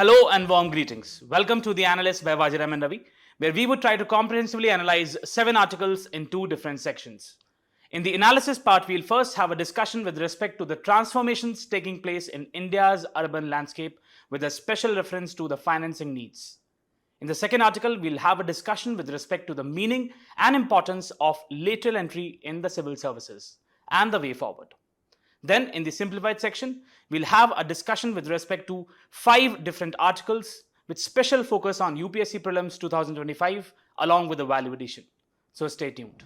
Hello and warm greetings. Welcome to the Analyst by Vajiram and Ravi, where we would try to comprehensively analyze 7 articles in 2 different sections. In the analysis part, we'll first have a discussion with respect to the transformations taking place in India's urban landscape with a special reference to the financing needs. In the second article, we'll have a discussion with respect to the meaning and importance of lateral entry in the civil services and the way forward. Then in the simplified section, we'll have a discussion with respect to 5 different articles with special focus on UPSC Prelims 2025 along with the value addition. So stay tuned.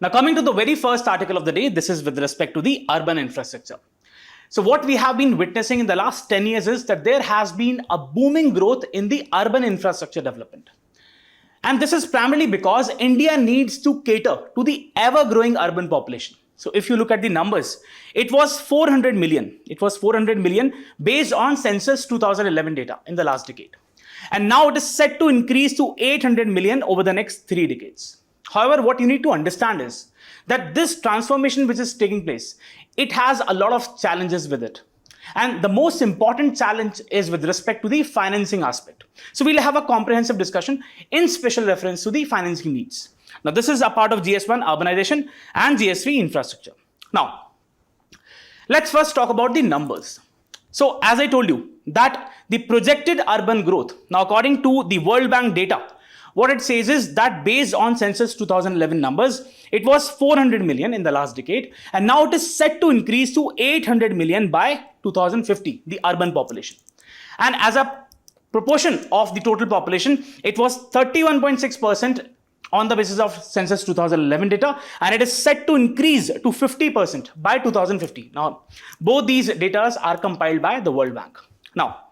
Now coming to the very first article of the day, this is with respect to the urban infrastructure. So what we have been witnessing in the last 10 years is that there has been a booming growth in the urban infrastructure development. And this is primarily because India needs to cater to the ever-growing urban population. So if you look at the numbers, it was 400 million. It was 400 million based on census 2011 data in the last decade. And now it is set to increase to 800 million over the next 3 decades. However, what you need to understand is that this transformation which is taking place, it has a lot of challenges with it. And the most important challenge is with respect to the financing aspect. So we'll have a comprehensive discussion in special reference to the financing needs. Now, this is a part of GS1 urbanization and GS3 infrastructure. Now, let's first talk about the numbers. So, as I told you that the projected urban growth, now according to the World Bank data, what it says is that based on census 2011 numbers, it was 400 million in the last decade, and now it is set to increase to 800 million by 2050, the urban population. And as a proportion of the total population, it was 31.6% on the basis of census 2011 data, and it is set to increase to 50% by 2050. Now, both these data are compiled by the World Bank. Now,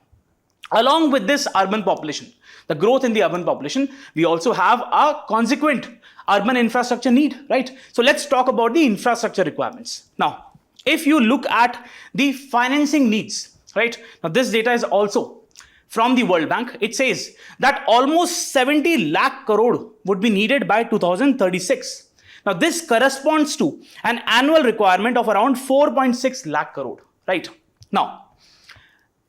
along with this urban population, the growth in the urban population, we also have a consequent urban infrastructure need, right? So let's talk about the infrastructure requirements. Now, if you look at the financing needs, right? Now, this data is also from the World Bank. It says that almost 70 lakh crore would be needed by 2036. Now, this corresponds to an annual requirement of around 4.6 lakh crore, right? Now,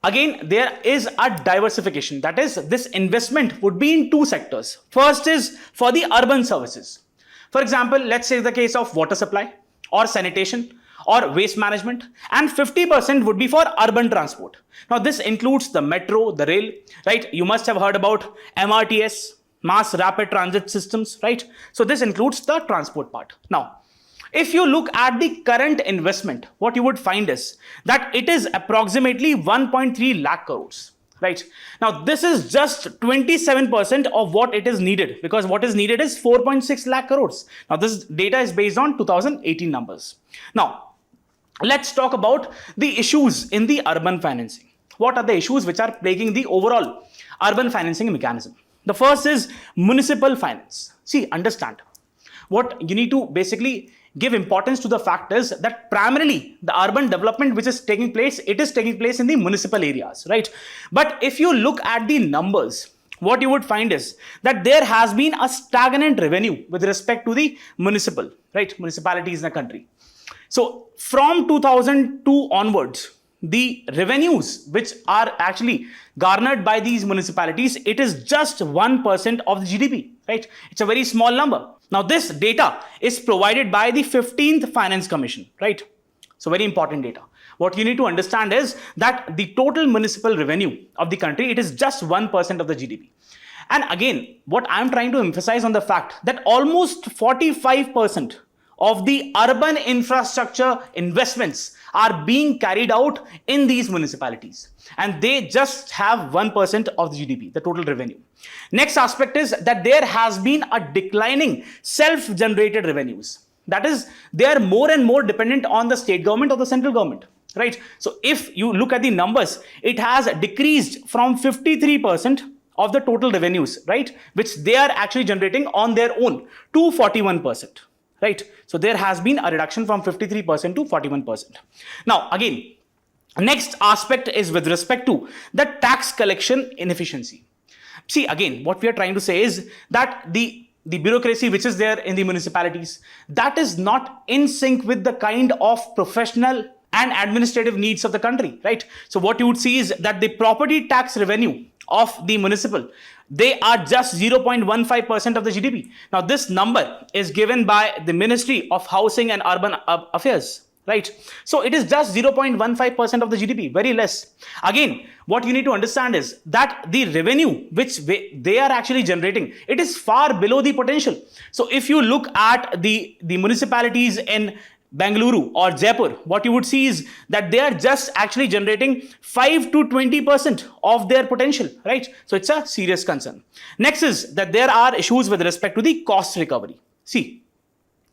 again, there is a diversification. That is, this investment would be in 2 sectors. First is for the urban services. For example, let's say the case of water supply or sanitation or waste management, and 50% would be for urban transport. Now, this includes the metro, the rail, right? You must have heard about MRTS, mass rapid transit systems, right? So this includes the transport part. Now, if you look at the current investment, what you would find is that it is approximately 1.3 lakh crores, right? Now, this is just 27% of what it is needed, because what is needed is 4.6 lakh crores. Now, this data is based on 2018 numbers. Now, let's talk about the issues in the urban financing. What are the issues which are plaguing the overall urban financing mechanism? The first is municipal finance. See, understand, what you need to basically give importance to the fact is that primarily the urban development which is taking place, it is taking place in the municipal areas, right? But if you look at the numbers, what you would find is that there has been a stagnant revenue with respect to the municipalities in the country. So from 2002 onwards, the revenues which are actually garnered by these municipalities, it is just 1% of the GDP, right? It's a very small number. Now, this data is provided by the 15th Finance Commission, right? So very important data. What you need to understand is that the total municipal revenue of the country, it is just 1% of the GDP. And again, what I'm trying to emphasize on the fact that almost 45% of the urban infrastructure investments are being carried out in these municipalities, and they just have 1% of the GDP, the total revenue. Next aspect is that there has been a declining self-generated revenues. That is, they are more and more dependent on the state government or the central government, right? So if you look at the numbers, it has decreased from 53% of the total revenues, right, which they are actually generating on their own, to 41%. Right? So there has been a reduction from 53% to 41%. Now, again, next aspect is with respect to the tax collection inefficiency. See, again, what we are trying to say is that the bureaucracy which is there in the municipalities, that is not in sync with the kind of professional and administrative needs of the country, right? So what you would see is that the property tax revenue of the municipal, they are just 0.15% of the GDP. Now this number is given by the Ministry of Housing and Urban Affairs, right? So it is just 0.15% of the GDP, very less. Again, what you need to understand is that the revenue which they are actually generating, it is far below the potential. So if you look at the municipalities in Bengaluru or Jaipur, what you would see is that they are just actually generating 5 to 20% of their potential, right? So it's a serious concern. Next is that there are issues with respect to the cost recovery. See,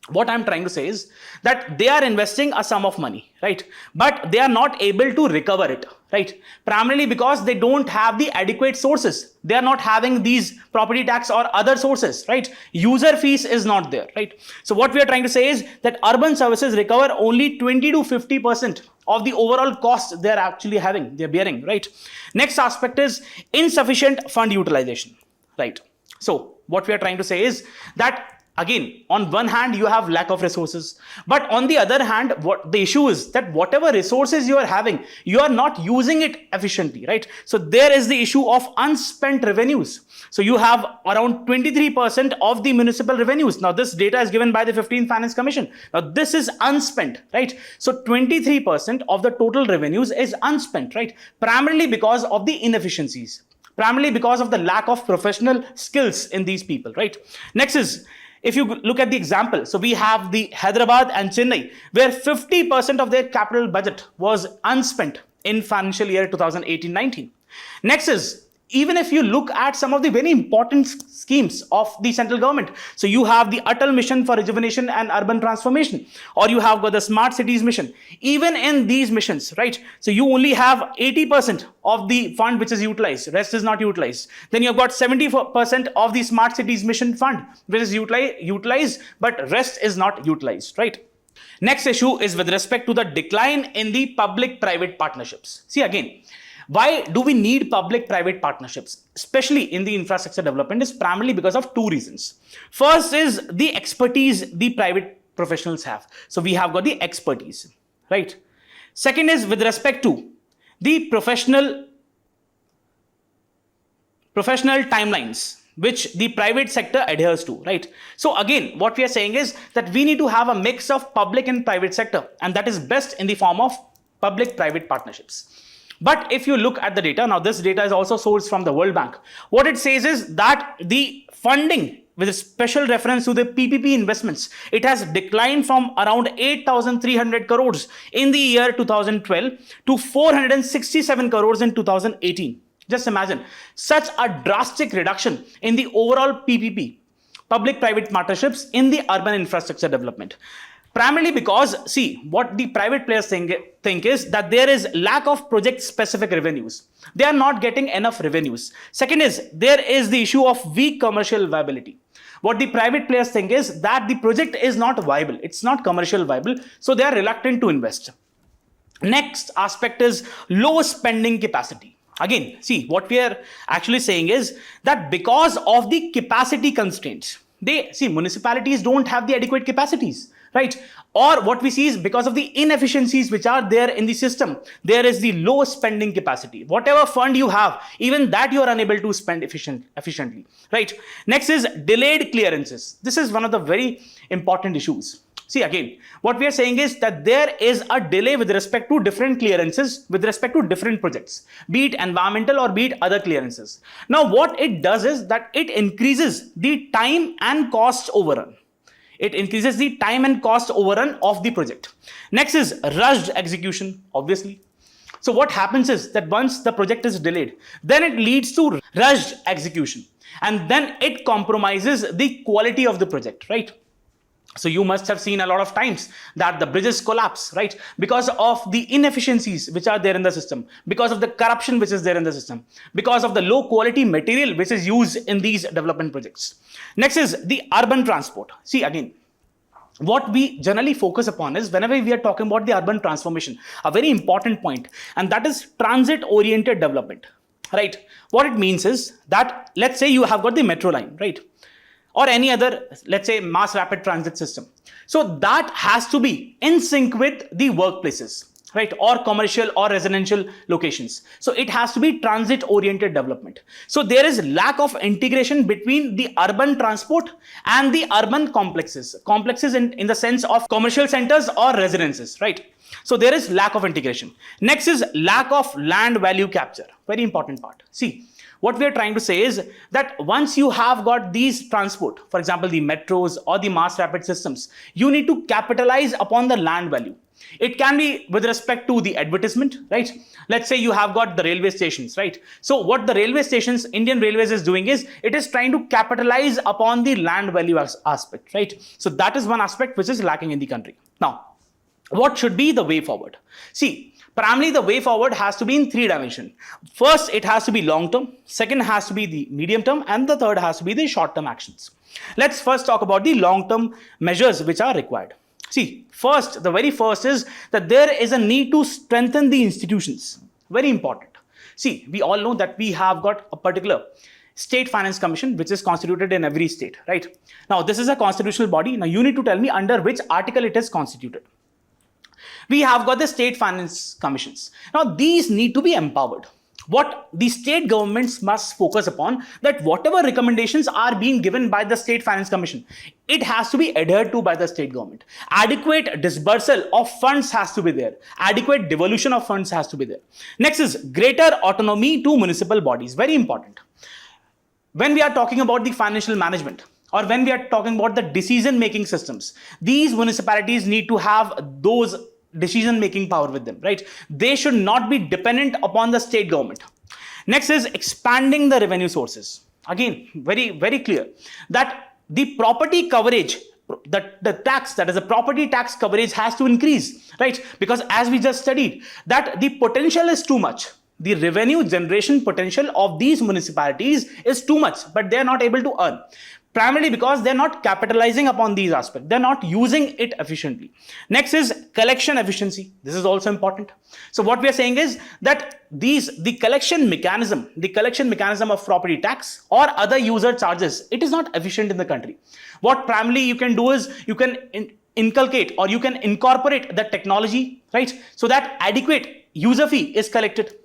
what I'm trying to say is that they are investing a sum of money, right? But they are not able to recover it, right? Primarily because they don't have the adequate sources. They are not having these property tax or other sources, right? User fees is not there, right? So what we are trying to say is that urban services recover only 20 to 50% of the overall cost they're actually having, they're bearing, right? Next aspect is insufficient fund utilization, right? So what we are trying to say is that again, on one hand, you have lack of resources, but on the other hand, what the issue is that whatever resources you are having, you are not using it efficiently, right? So there is the issue of unspent revenues. So you have around 23% of the municipal revenues. Now this data is given by the 15th Finance Commission. Now this is unspent, right? So 23% of the total revenues is unspent, right? Primarily because of the inefficiencies, primarily because of the lack of professional skills in these people, right? Next is, if you look at the example, so we have the Hyderabad and Chennai, where 50% of their capital budget was unspent in financial year 2018-19. Next is, even if you look at some of the very important schemes of the central government, so you have the Atal Mission for Rejuvenation and Urban Transformation, or you have got the Smart Cities Mission. Even in these missions, right, so you only have 80% of the fund which is utilized, rest is not utilized. Then you've got 70% of the Smart Cities Mission fund which is utilized, but rest is not utilized, right? Next issue is with respect to the decline in the public-private partnerships. See again, why do we need public-private partnerships, especially in the infrastructure development, is primarily because of two reasons. First is the expertise the private professionals have. So we have got the expertise, right? Second is with respect to the professional timelines which the private sector adheres to, right? So again, what we are saying is that we need to have a mix of public and private sector, and that is best in the form of public-private partnerships. But if you look at the data, now this data is also sourced from the World Bank. What it says is that the funding with a special reference to the PPP investments, it has declined from around 8,300 crores in the year 2012 to 467 crores in 2018. Just imagine such a drastic reduction in the overall PPP, public-private partnerships in the urban infrastructure development. Primarily because, see, what the private players think is that there is lack of project-specific revenues. They are not getting enough revenues. Second is, there is the issue of weak commercial viability. What the private players think is that the project is not viable. It's not commercial viable, so they are reluctant to invest. Next aspect is low spending capacity. Again, see, what we are actually saying is that because of the capacity constraints, municipalities don't have the adequate capacities, right? Or what we see is because of the inefficiencies which are there in the system, there is the low spending capacity. Whatever fund you have, even that you are unable to spend efficiently, right? Next is delayed clearances. This is one of the very important issues. See again, what we are saying is that there is a delay with respect to different clearances, with respect to different projects, be it environmental or be it other clearances. Now what it does is that it increases the time and cost overrun. It increases the time and cost overrun of the project. Next is rushed execution, obviously. So what happens is that once the project is delayed, then it leads to rushed execution, and then it compromises the quality of the project, right? So you must have seen a lot of times that the bridges collapse, right? Because of the inefficiencies which are there in the system, because of the corruption which is there in the system, because of the low quality material which is used in these development projects. Next is the urban transport. See again, what we generally focus upon is whenever we are talking about the urban transformation, a very important point, and that is transit oriented development, right? What it means is that let's say you have got the metro line, right? Or any other, let's say, mass rapid transit system. So that has to be in sync with the workplaces, right, or commercial or residential locations. So it has to be transit oriented development. So there is lack of integration between the urban transport and the urban complexes in the sense of commercial centers or residences, right? So there is lack of integration. Next is lack of land value capture, very important part. See, what we are trying to say is that once you have got these transport, for example the metros or the mass rapid systems, you need to capitalize upon the land value. It can be with respect to the advertisement, right? Let's say you have got the railway stations, right? So what the railway stations, Indian Railways is doing is, it is trying to capitalize upon the land value aspect, right? So that is one aspect which is lacking in the country. Now, what should be the way forward? See, primarily the way forward has to be in three dimensions. First, it has to be long term. Second has to be the medium term. And the third has to be the short term actions. Let's first talk about the long term measures which are required. See, first, the very first is that there is a need to strengthen the institutions. Very important. See, we all know that we have got a particular State Finance Commission which is constituted in every state, right? Now, this is a constitutional body. Now, you need to tell me under which article it is constituted. We have got the State Finance Commissions. Now, these need to be empowered. What the state governments must focus upon, that whatever recommendations are being given by the State Finance Commission, it has to be adhered to by the state government. Adequate disbursal of funds has to be there. Adequate devolution of funds has to be there. Next is greater autonomy to municipal bodies. Very important. When we are talking about the financial management, or when we are talking about the decision-making systems, these municipalities need to have those decision-making power with them, right? They should not be dependent upon the state government. Next is expanding the revenue sources. Again, very, very clear that the property coverage, the tax, that is the property tax coverage has to increase, right? Because as we just studied, that the potential is too much. The revenue generation potential of these municipalities is too much, but they are not able to earn. Primarily because they're not capitalizing upon these aspects. They're not using it efficiently. Next is collection efficiency. This is also important. So what we are saying is that the collection mechanism of property tax or other user charges, it is not efficient in the country. What primarily you can do is you can inculcate or you can incorporate the technology, right? So that adequate user fee is collected.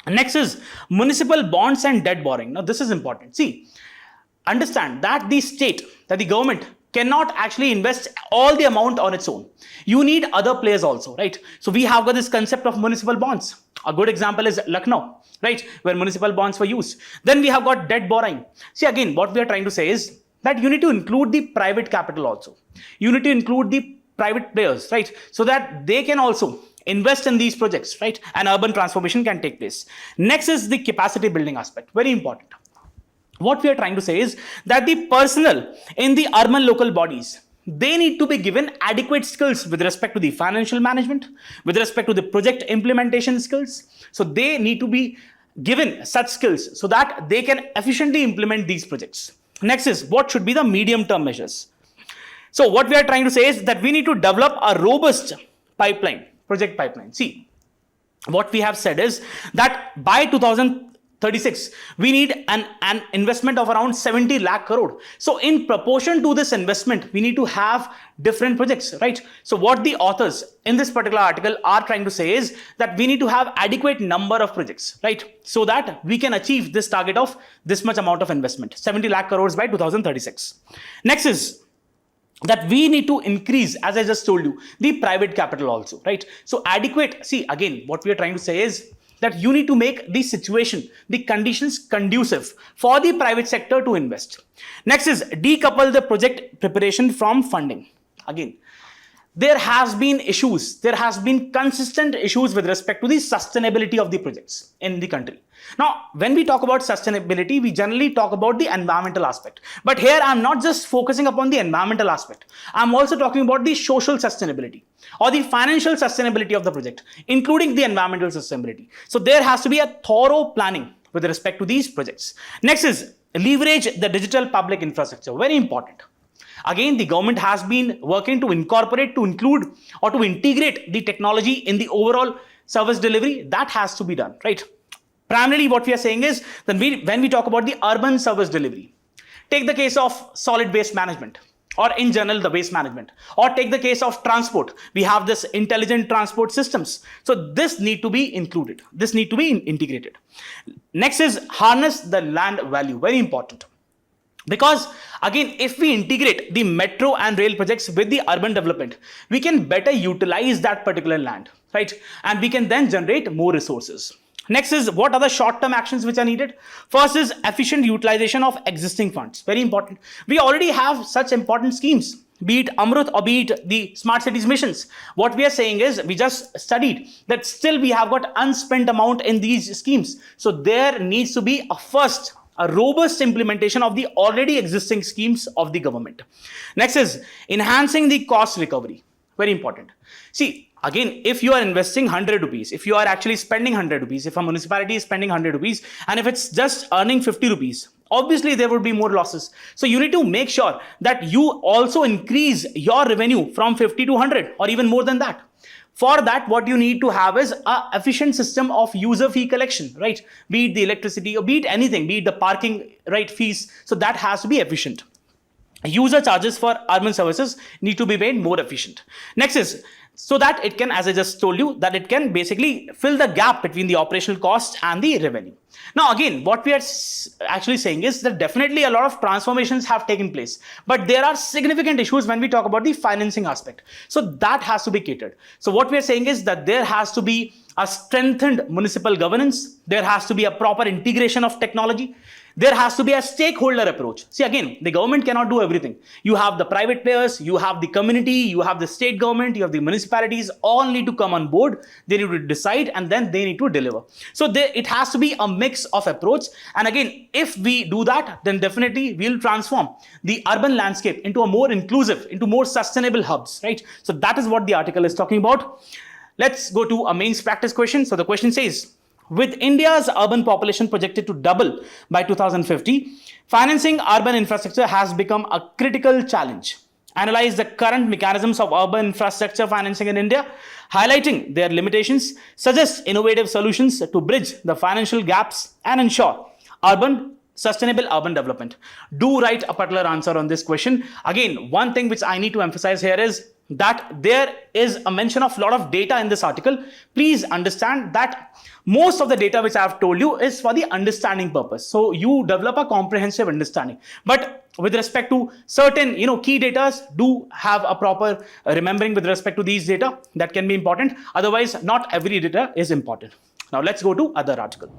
Next is municipal bonds and debt borrowing. Now this is important. See, understand that the state, that the government cannot actually invest all the amount on its own. You need other players also, right? So we have got this concept of municipal bonds. A good example is Lucknow, right? Where municipal bonds were used. Then we have got debt borrowing. See, again, what we are trying to say is that you need to include the private capital also. You need to include the private players, right? So that they can also invest in these projects, right? And urban transformation can take place. Next is the capacity building aspect. Very important. What we are trying to say is that the personnel in the urban local bodies, they need to be given adequate skills with respect to the financial management, with respect to the project implementation skills. So they need to be given such skills so that they can efficiently implement these projects. Next is what should be the medium term measures. So what we are trying to say is that we need to develop a robust pipeline, project pipeline. See, what we have said is that by 2036, we need an investment of around 70 lakh crore. So in proportion to this investment, we need to have different projects, right? So what the authors in this particular article are trying to say is that we need to have adequate number of projects, right? So that we can achieve this target of this much amount of investment, 70 lakh crores by 2036. Next is that we need to increase, as I just told you, the private capital also, right? So adequate, see, again, what we are trying to say is that you need to make the situation, the conditions conducive for the private sector to invest. Next is decouple the project preparation from funding. Again, there has been consistent issues with respect to the sustainability of the projects in the country. Now, when we talk about sustainability, we generally talk about the environmental aspect. But here, I'm not just focusing upon the environmental aspect. I'm also talking about the social sustainability or the financial sustainability of the project, including the environmental sustainability. So there has to be a thorough planning with respect to these projects. Next is leverage the digital public infrastructure. Very important. Again, the government has been working to incorporate, to include, or to integrate the technology in the overall service delivery. That has to be done, right? Primarily, what we are saying is that when we talk about the urban service delivery, take the case of solid waste management or in general the waste management. Or take the case of transport. We have this intelligent transport systems. So this need to be included. This need to be integrated. Next is harness the land value. Very important. Because again, if we integrate the metro and rail projects with the urban development, we can better utilize that particular land, right? And we can then generate more resources. Next is what are the short-term actions which are needed? First is efficient utilization of existing funds. Very important. We already have such important schemes, be it Amrut or be it the smart cities missions. What we are saying is, we just studied that still we have got unspent amount in these schemes. So there needs to be a robust implementation of the already existing schemes of the government. Next is enhancing the cost recovery. Very important. See, again, if you are investing 100 rupees, if you are actually spending 100 rupees, if a municipality is spending 100 rupees, and if it's just earning 50 rupees, obviously there would be more losses. So you need to make sure that you also increase your revenue from 50 to 100 or even more than that. For that, what you need to have is an efficient system of user fee collection, right? Be it the electricity or be it anything, be it the parking, right, fees. So that has to be efficient. User charges for urban services need to be made more efficient. Next is so that it can, as I just told you, that it can basically fill the gap between the operational cost and the revenue. Now, again, what we are actually saying is that definitely a lot of transformations have taken place, but there are significant issues when we talk about the financing aspect. So that has to be catered. So what we are saying is that there has to be a strengthened municipal governance. There has to be a proper integration of technology. There has to be a stakeholder approach. See, again, the government cannot do everything. You have the private players, you have the community, you have the state government, you have the municipalities, all need to come on board. They need to decide and then they need to deliver. So it has to be a mix of approach. And again, if we do that, then definitely we'll transform the urban landscape into a more inclusive, into more sustainable hubs, right? So that is what the article is talking about. Let's go to a mains practice question. So the question says, with India's urban population projected to double by 2050, financing urban infrastructure has become a critical challenge. Analyze the current mechanisms of urban infrastructure financing in India, highlighting their limitations, suggest innovative solutions to bridge the financial gaps and ensure sustainable urban development. Do write a particular answer on this question. Again, one thing which I need to emphasize here is that there is a mention of a lot of data in this article. Please understand that most of the data which I have told you is for the understanding purpose. So you develop a comprehensive understanding. But with respect to certain key data, do have a proper remembering with respect to these data. That can be important. Otherwise, not every data is important. Now let's go to other article.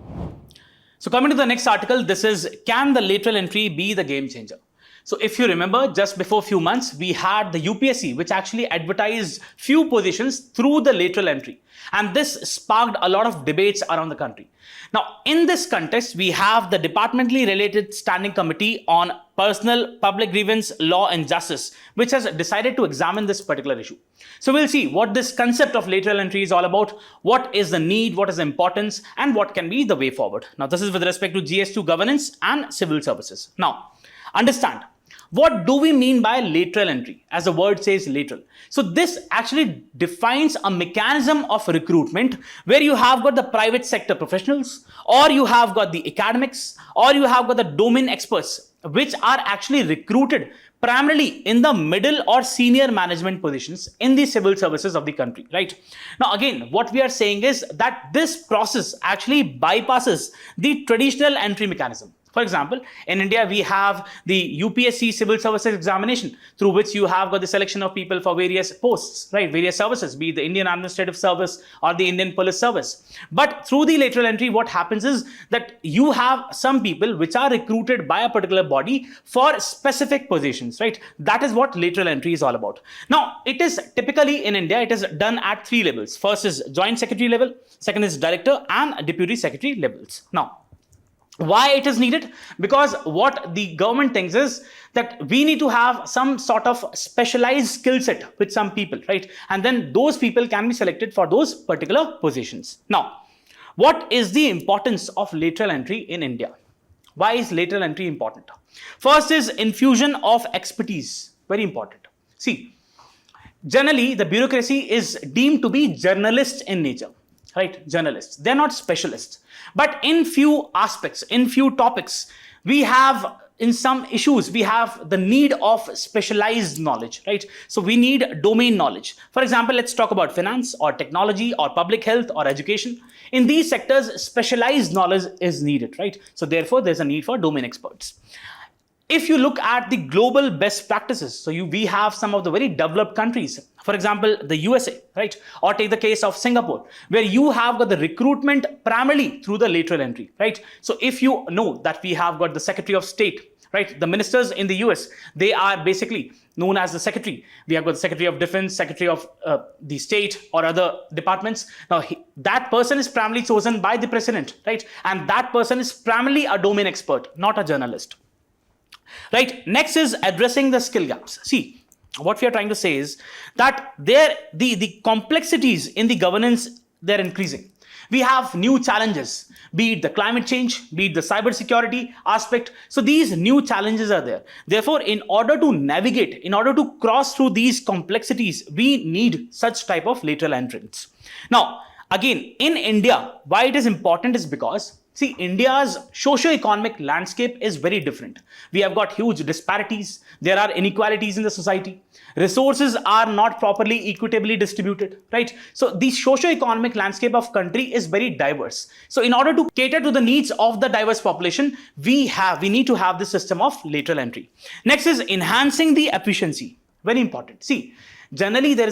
So coming to the next article, this is, can the lateral entry be the game changer? So if you remember, just before few months, we had the UPSC, which actually advertised few positions through the lateral entry. And this sparked a lot of debates around the country. Now, in this context, we have the departmentally related standing committee on personal, public grievance, law and justice, which has decided to examine this particular issue. So we'll see what this concept of lateral entry is all about, what is the need, what is the importance, and what can be the way forward. Now, this is with respect to GS2 governance and civil services. Now, understand, what do we mean by lateral entry? As the word says, lateral. So this actually defines a mechanism of recruitment where you have got the private sector professionals, or you have got the academics, or you have got the domain experts, which are actually recruited primarily in the middle or senior management positions in the civil services of the country, right? Now, again, what we are saying is that this process actually bypasses the traditional entry mechanism. For example, in India, we have the UPSC civil services examination, through which you have got the selection of people for various posts, right? Various services, be it the Indian Administrative Service or the Indian Police Service. But through the lateral entry, what happens is that you have some people which are recruited by a particular body for specific positions, right? That is what lateral entry is all about. Now, it is typically in India, it is done at 3 levels. First is joint secretary level, second is director and deputy secretary levels. Now, why it is needed? Because what the government thinks is that we need to have some sort of specialized skill set with some people, right? And then those people can be selected for those particular positions. Now, what is the importance of lateral entry in India? Why is lateral entry important? First is infusion of expertise. Very important. See, generally the bureaucracy is deemed to be generalist in nature, right? Journalists. They're not specialists. But in few aspects, in few topics, we have in some issues, we have the need of specialized knowledge, right? So we need domain knowledge. For example, let's talk about finance or technology or public health or education. In these sectors, specialized knowledge is needed, right? So therefore, there's a need for domain experts. If you look at the global best practices, so we have some of the very developed countries, for example, the USA, right? Or take the case of Singapore, where you have got the recruitment primarily through the lateral entry, right? So if you know that we have got the Secretary of State, right? The ministers in the US, they are basically known as the secretary. We have got the Secretary of Defense, Secretary of the State or other departments. Now, that person is primarily chosen by the president, right? And that person is primarily a domain expert, not a journalist. Right. Next is addressing the skill gaps. See, what we are trying to say is that the complexities in the governance, they're increasing. We have new challenges, be it the climate change, be it the cybersecurity aspect. So these new challenges are there. Therefore, in order to navigate, in order to cross through these complexities, we need such type of lateral entrants. Now, again, in India, why it is important is because, see, India's socio-economic landscape is very different. We have got huge disparities. There are inequalities in the society. Resources are not properly equitably distributed, right? So the socio-economic landscape of country is very diverse. So in order to cater to the needs of the diverse population, we need to have this system of lateral entry. Next is enhancing the efficiency. Very important. See, generally there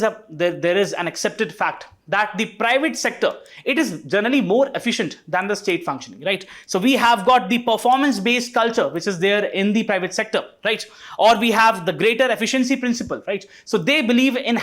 is an accepted fact that the private sector, it is generally more efficient than the state functioning, right? So we have got the performance-based culture, which is there in the private sector, right? Or we have the greater efficiency principle, right? So they believe in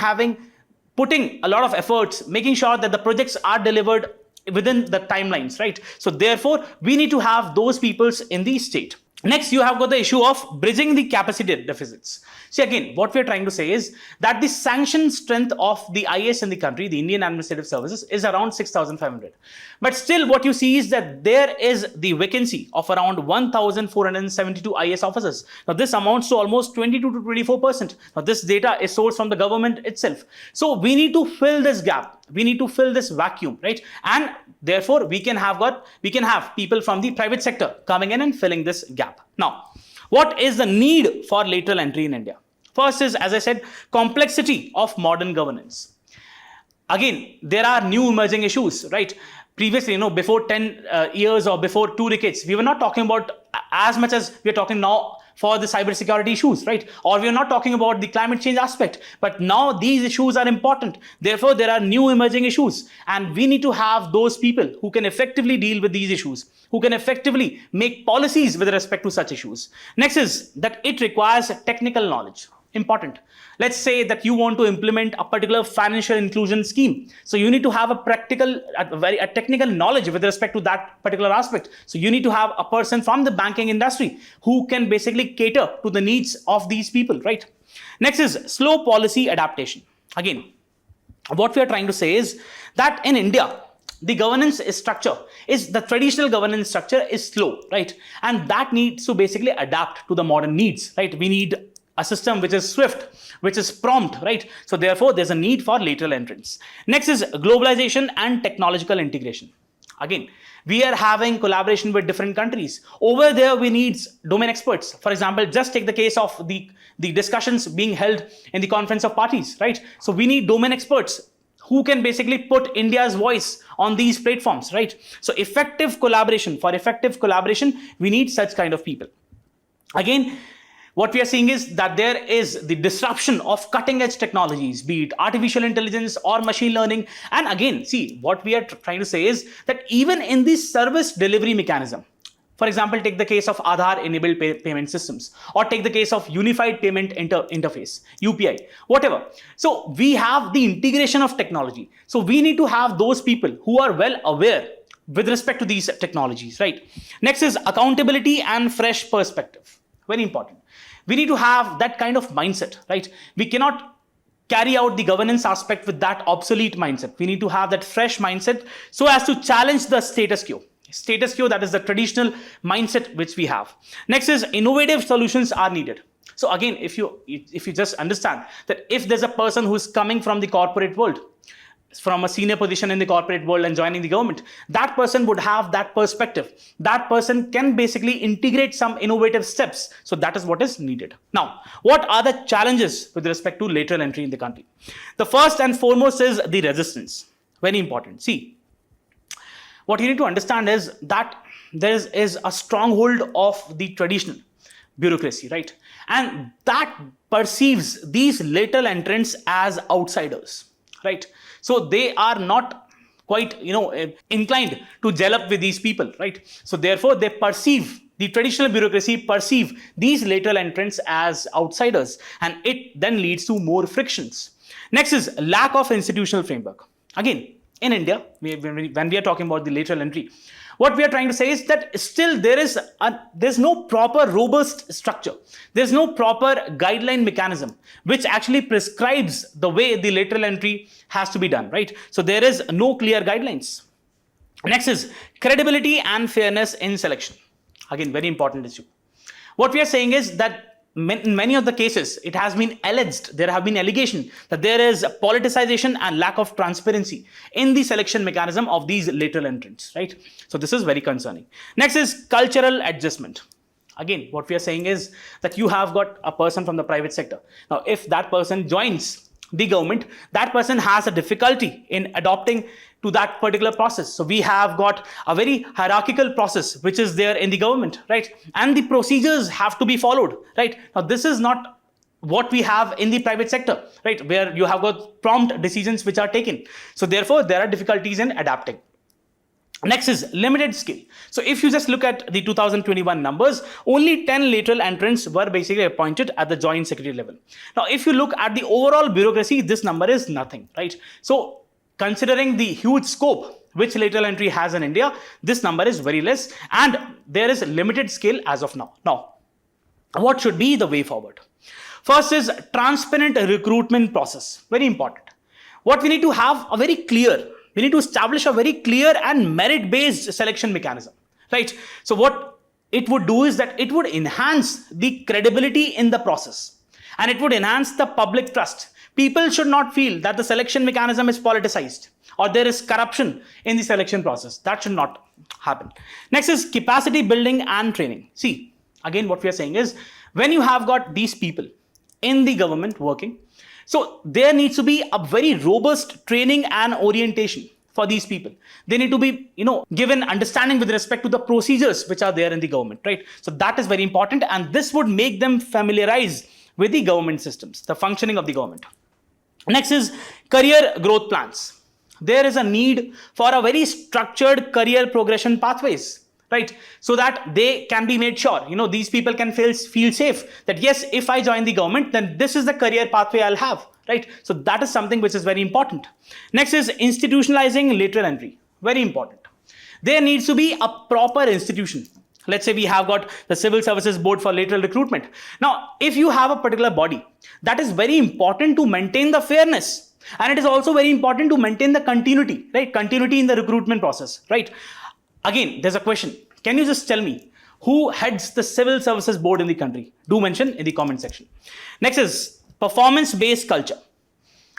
putting a lot of efforts, making sure that the projects are delivered within the timelines, right? So therefore, we need to have those peoples in the state. Next, you have got the issue of bridging the capacity deficits. See, again, what we're trying to say is that the sanction strength of the IAS in the country, the Indian Administrative Services, is around 6,500. But still, what you see is that there is the vacancy of around 1,472 IAS officers. Now, this amounts to almost 22 to 24%. Now, this data is sourced from the government itself. So, we need to fill this gap. We need to fill this vacuum, right? And therefore, we can have people from the private sector coming in and filling this gap. Now, what is the need for lateral entry in India? First is, as I said, complexity of modern governance. Again, there are new emerging issues, right? Previously, before 10 years or before 2 decades, we were not talking about as much as we are talking now for the cybersecurity issues, right? Or we are not talking about the climate change aspect, but now these issues are important. Therefore, there are new emerging issues, and we need to have those people who can effectively deal with these issues, who can effectively make policies with respect to such issues. Next is that it requires technical knowledge. Important. Let's say that you want to implement a particular financial inclusion scheme. So you need to have a technical knowledge with respect to that particular aspect. So you need to have a person from the banking industry who can basically cater to the needs of these people, right? Next is slow policy adaptation. Again, what we are trying to say is that in India, the traditional governance structure is slow, right? And that needs to basically adapt to the modern needs, right? We need a system which is swift, which is prompt, right? So therefore, there's a need for lateral entrance. Next is globalization and technological integration. Again, we are having collaboration with different countries. Over there, we need domain experts. For example, just take the case of the discussions being held in the Conference of Parties, right? So we need domain experts who can basically put India's voice on these platforms, right? So for effective collaboration, we need such kind of people. Again, what we are seeing is that there is the disruption of cutting edge technologies, be it artificial intelligence or machine learning. And again, see, what we are trying to say is that even in the service delivery mechanism, for example, take the case of Aadhaar enabled payment systems, or take the case of unified payment interface, UPI, whatever. So we have the integration of technology. So we need to have those people who are well aware with respect to these technologies, right? Next is accountability and fresh perspective. Very important. We need to have that kind of mindset, right? We cannot carry out the governance aspect with that obsolete mindset. We need to have that fresh mindset so as to challenge the status quo. That is the traditional mindset which we have. Next is innovative solutions are needed. So again, if you just understand that if there's a person who's coming from the corporate world, from a senior position in the corporate world and joining the government, that person would have that perspective. That person can basically integrate some innovative steps. So that is what is needed. Now, what are the challenges with respect to lateral entry in the country? The first and foremost is the resistance. Very important. See, what you need to understand is that there is a stronghold of the traditional bureaucracy, right? And that perceives these lateral entrants as outsiders, right? So they are not quite, inclined to gel up with these people, right? So therefore, the traditional bureaucracy perceive these lateral entrants as outsiders, and it then leads to more frictions. Next is lack of institutional framework. Again, in India, when we are talking about the lateral entry, what we are trying to say is that still there's no proper robust structure. There's no proper guideline mechanism which actually prescribes the way the lateral entry has to be done, right? So there is no clear guidelines. Next is credibility and fairness in selection. Again, very important issue. What we are saying is that in many of the cases, it has been alleged, there have been allegations that there is politicization and lack of transparency in the selection mechanism of these lateral entrants, right? So this is very concerning. Next is cultural adjustment. Again, what we are saying is that you have got a person from the private sector. Now, if that person joins the government, that person has a difficulty in adopting to that particular process. So we have got a very hierarchical process which is there in the government, right? And the procedures have to be followed, right? Now this is not what we have in the private sector, right? Where you have got prompt decisions which are taken. So therefore, there are difficulties in adapting. Next is limited skill. So if you just look at the 2021 numbers, only 10 lateral entrants were basically appointed at the joint secretary level. Now, if you look at the overall bureaucracy, this number is nothing, right? So considering the huge scope which lateral entry has in India, this number is very less and there is limited scale as of now. Now, what should be the way forward? First is transparent recruitment process. Very important. What we need to have we need to establish a very clear and merit-based selection mechanism, right? So what it would do is that it would enhance the credibility in the process and it would enhance the public trust. People should not feel that the selection mechanism is politicized or there is corruption in the selection process. That should not happen. Next is capacity building and training. See, again, what we are saying is when you have got these people in the government working, so there needs to be a very robust training and orientation for these people. They need to be, given understanding with respect to the procedures which are there in the government, right? So that is very important and this would make them familiarize with the government systems, the functioning of the government. Next is career growth plans. There is a need for a very structured career progression pathways, right? So that they can be made sure, these people can feel safe that yes, if I join the government, then this is the career pathway I'll have, right? So that is something which is very important. Next is institutionalizing lateral entry. Very important. There needs to be a proper institution. Let's say we have got the Civil Services Board for lateral recruitment. Now, if you have a particular body, that is very important to maintain the fairness. And it is also very important to maintain the continuity, right? Continuity in the recruitment process, right? Again, there's a question. Can you just tell me who heads the Civil Services Board in the country? Do mention in the comment section. Next is performance-based culture.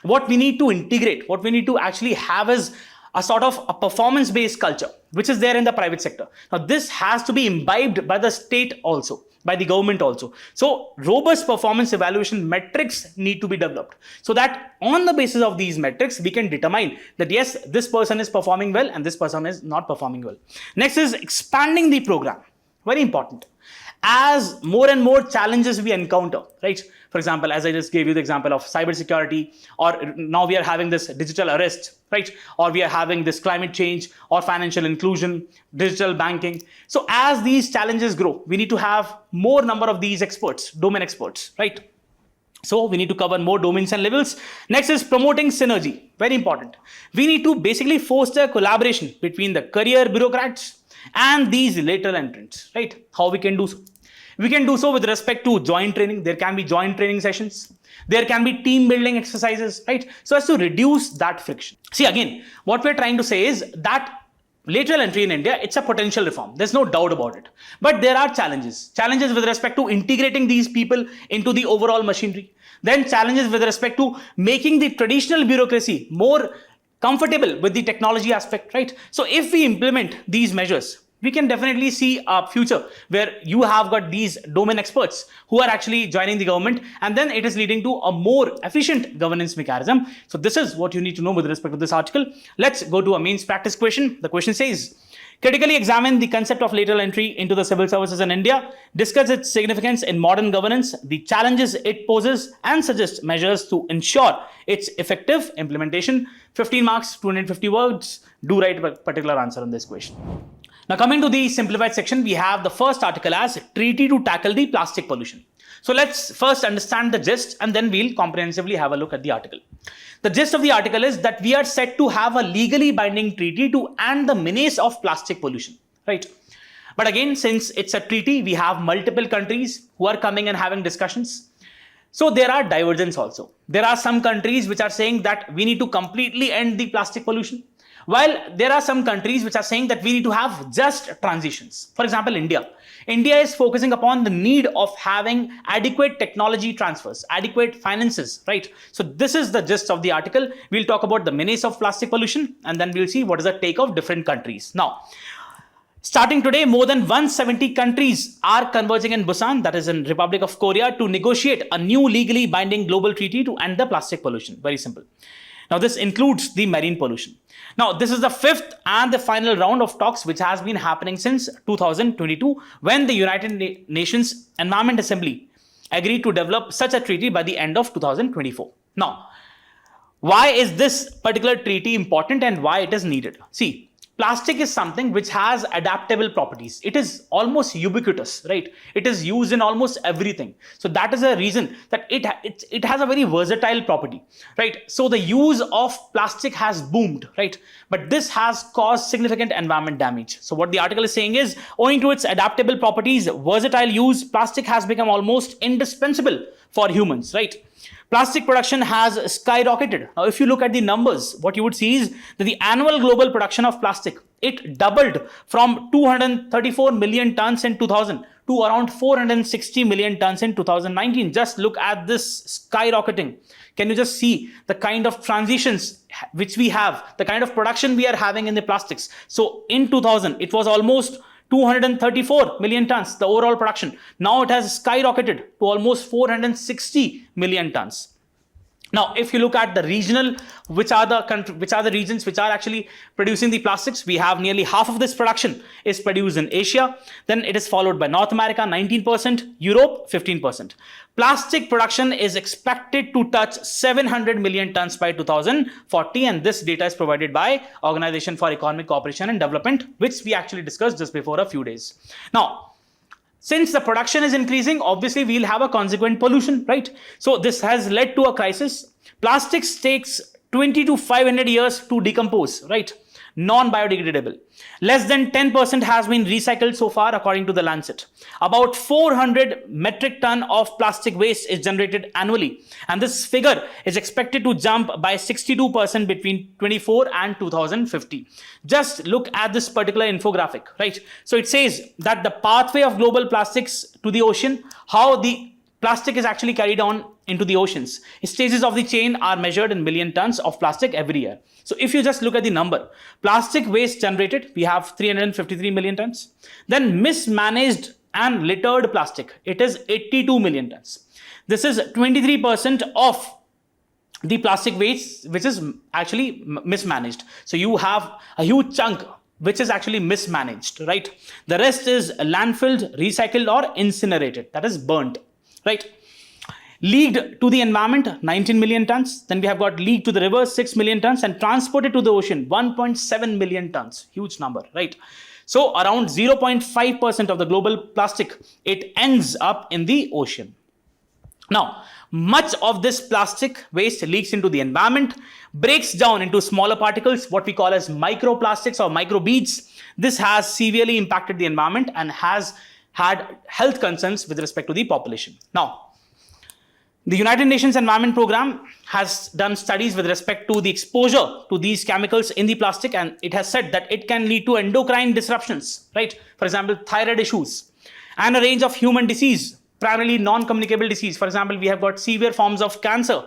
What we need to integrate, what we need to actually have is a sort of a performance-based culture, which is there in the private sector. Now, this has to be imbibed by the state also, by the government also. So, robust performance evaluation metrics need to be developed so that on the basis of these metrics, we can determine that yes, this person is performing well and this person is not performing well. Next is expanding the program. Very important. As more and more challenges we encounter, right? For example, as I just gave you the example of cybersecurity, or now we are having this digital arrest, right? Or we are having this climate change or financial inclusion, digital banking. So as these challenges grow, we need to have more number of these experts, domain experts, right? So we need to cover more domains and levels. Next is promoting synergy. Very important. We need to basically foster collaboration between the career bureaucrats and these lateral entrants, right? How we can do so? We can do so with respect to joint training. There can be joint training sessions. There can be team building exercises, right? So as to reduce that friction. See, again, what we're trying to say is that lateral entry in India, it's a potential reform. There's no doubt about it. But there are challenges. Challenges with respect to integrating these people into the overall machinery. Then challenges with respect to making the traditional bureaucracy more comfortable with the technology aspect, right? So if we implement these measures, we can definitely see a future where you have got these domain experts who are actually joining the government, and then it is leading to a more efficient governance mechanism. So this is what you need to know with respect to this article. Let's go to a means practice question. The question says, critically examine the concept of lateral entry into the civil services in India, discuss its significance in modern governance, the challenges it poses, and suggest measures to ensure its effective implementation. 15 marks, 250 words. Do write a particular answer on this question. Now coming to the simplified section, we have the first article as Treaty to Tackle the Plastic Pollution. So let's first understand the gist and then we'll comprehensively have a look at the article. The gist of the article is that we are set to have a legally binding treaty to end the menace of plastic pollution, right? But again, since it's a treaty, we have multiple countries who are coming and having discussions. So there are divergences also. There are some countries which are saying that we need to completely end the plastic pollution, while there are some countries which are saying that we need to have just transitions. For example, India. India is focusing upon the need of having adequate technology transfers, adequate finances, right? So this is the gist of the article. We'll talk about the menace of plastic pollution and then we'll see what is the take of different countries. Now, starting today, more than 170 countries are converging in Busan, that is in Republic of Korea, to negotiate a new legally binding global treaty to end the plastic pollution. Very simple. Now, this includes the marine pollution. Now, this is the fifth and the final round of talks which has been happening since 2022 when the United Nations Environment Assembly agreed to develop such a treaty by the end of 2024. Now, why is this particular treaty important and why it is needed? See, plastic is something which has adaptable properties. It is almost ubiquitous, right? It is used in almost everything. So that is a reason that it has a very versatile property, right? So the use of plastic has boomed, right? But this has caused significant environment damage. So what the article is saying is, owing to its adaptable properties, versatile use, plastic has become almost indispensable for humans, right? Plastic production has skyrocketed. Now, if you look at the numbers, what you would see is that the annual global production of plastic, it doubled from 234 million tons in 2000 to around 460 million tons in 2019. Just look at this skyrocketing. Can you just see the kind of transitions which we have, the kind of production we are having in the plastics? So in 2000, it was almost 234 million tons, the overall production. Now it has skyrocketed to almost 460 million tons. Now, if you look at the regional, which are the regions which are actually producing the plastics, we have nearly half of this production is produced in Asia. Then it is followed by North America, 19%, Europe, 15%. Plastic production is expected to touch 700 million tons by 2040, and this data is provided by Organization for Economic Cooperation and Development, which we actually discussed just before a few days. Now, since the production is increasing, obviously we'll have a consequent pollution, right? So this has led to a crisis. Plastics takes 20 to 500 years to decompose, right? Non-biodegradable. Less than 10% has been recycled so far, according to the Lancet. About 400 metric ton of plastic waste is generated annually, and this figure is expected to jump by 62% between 24 and 2050. Just look at this particular infographic, right? So it says that the pathway of global plastics to the ocean, how the plastic is actually carried on into the oceans. Stages of the chain are measured in million tons of plastic every year. So if you just look at the number, plastic waste generated, we have 353 million tons. Then mismanaged and littered plastic, it is 82 million tons. This is 23% of the plastic waste which is actually mismanaged. So you have a huge chunk which is actually mismanaged, right? The rest is landfilled, recycled, or incinerated, that is burnt, right? Leaked to the environment, 19 million tons. Then we have got leaked to the rivers, 6 million tons, and transported to the ocean, 1.7 million tons. Huge number, right? So around 0.5% of the global plastic, it ends up in the ocean. Now, much of this plastic waste leaks into the environment, breaks down into smaller particles, what we call as microplastics or microbeads. This has severely impacted the environment and has had health concerns with respect to the population. Now, the United Nations Environment Program has done studies with respect to the exposure to these chemicals in the plastic, and it has said that it can lead to endocrine disruptions, right? For example, thyroid issues and a range of human disease, primarily non-communicable disease. For example, we have got severe forms of cancer,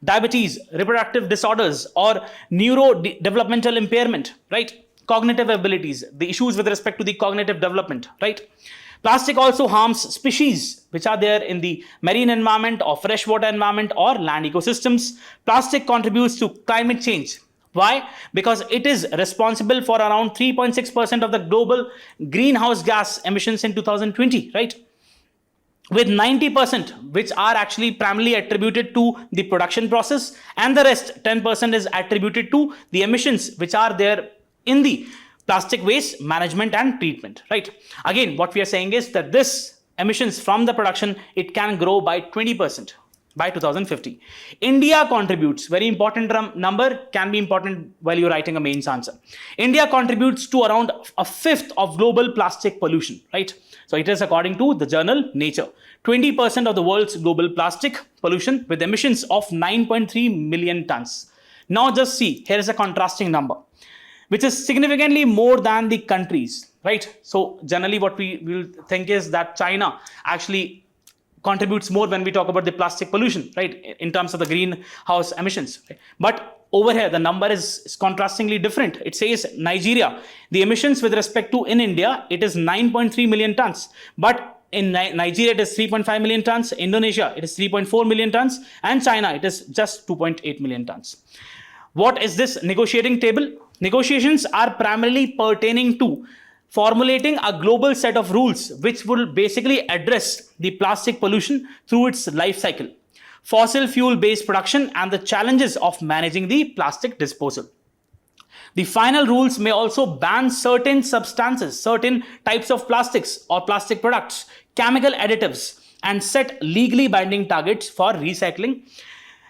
diabetes, reproductive disorders, or neurodevelopmental impairment, right? Cognitive abilities, the issues with respect to the cognitive development, right? Plastic also harms species which are there in the marine environment or freshwater environment or land ecosystems. Plastic contributes to climate change. Why? Because it is responsible for around 3.6% of the global greenhouse gas emissions in 2020, right? With 90% which are actually primarily attributed to the production process, and the rest 10% is attributed to the emissions which are there in the plastic waste management and treatment, right? Again, what we are saying is that this emissions from the production, it can grow by 20% by 2050. India contributes, very important number, can be important while you're writing a mains answer. India contributes to around a fifth of global plastic pollution, right? So it is according to the journal Nature. 20% of the world's global plastic pollution with emissions of 9.3 million tons. Now just see, here is a contrasting number, which is significantly more than the countries, right? So generally what we will think is that China actually contributes more when we talk about the plastic pollution, right, in terms of the greenhouse emissions. Right? But over here, the number is contrastingly different. It says Nigeria, the emissions with respect to in India, it is 9.3 million tons. But in Nigeria, it is 3.5 million tons. Indonesia, it is 3.4 million tons. And China, it is just 2.8 million tons. What is this negotiating table? Negotiations are primarily pertaining to formulating a global set of rules which will basically address the plastic pollution through its life cycle, fossil fuel based production, and the challenges of managing the plastic disposal. The final rules may also ban certain substances, certain types of plastics or plastic products, chemical additives, and set legally binding targets for recycling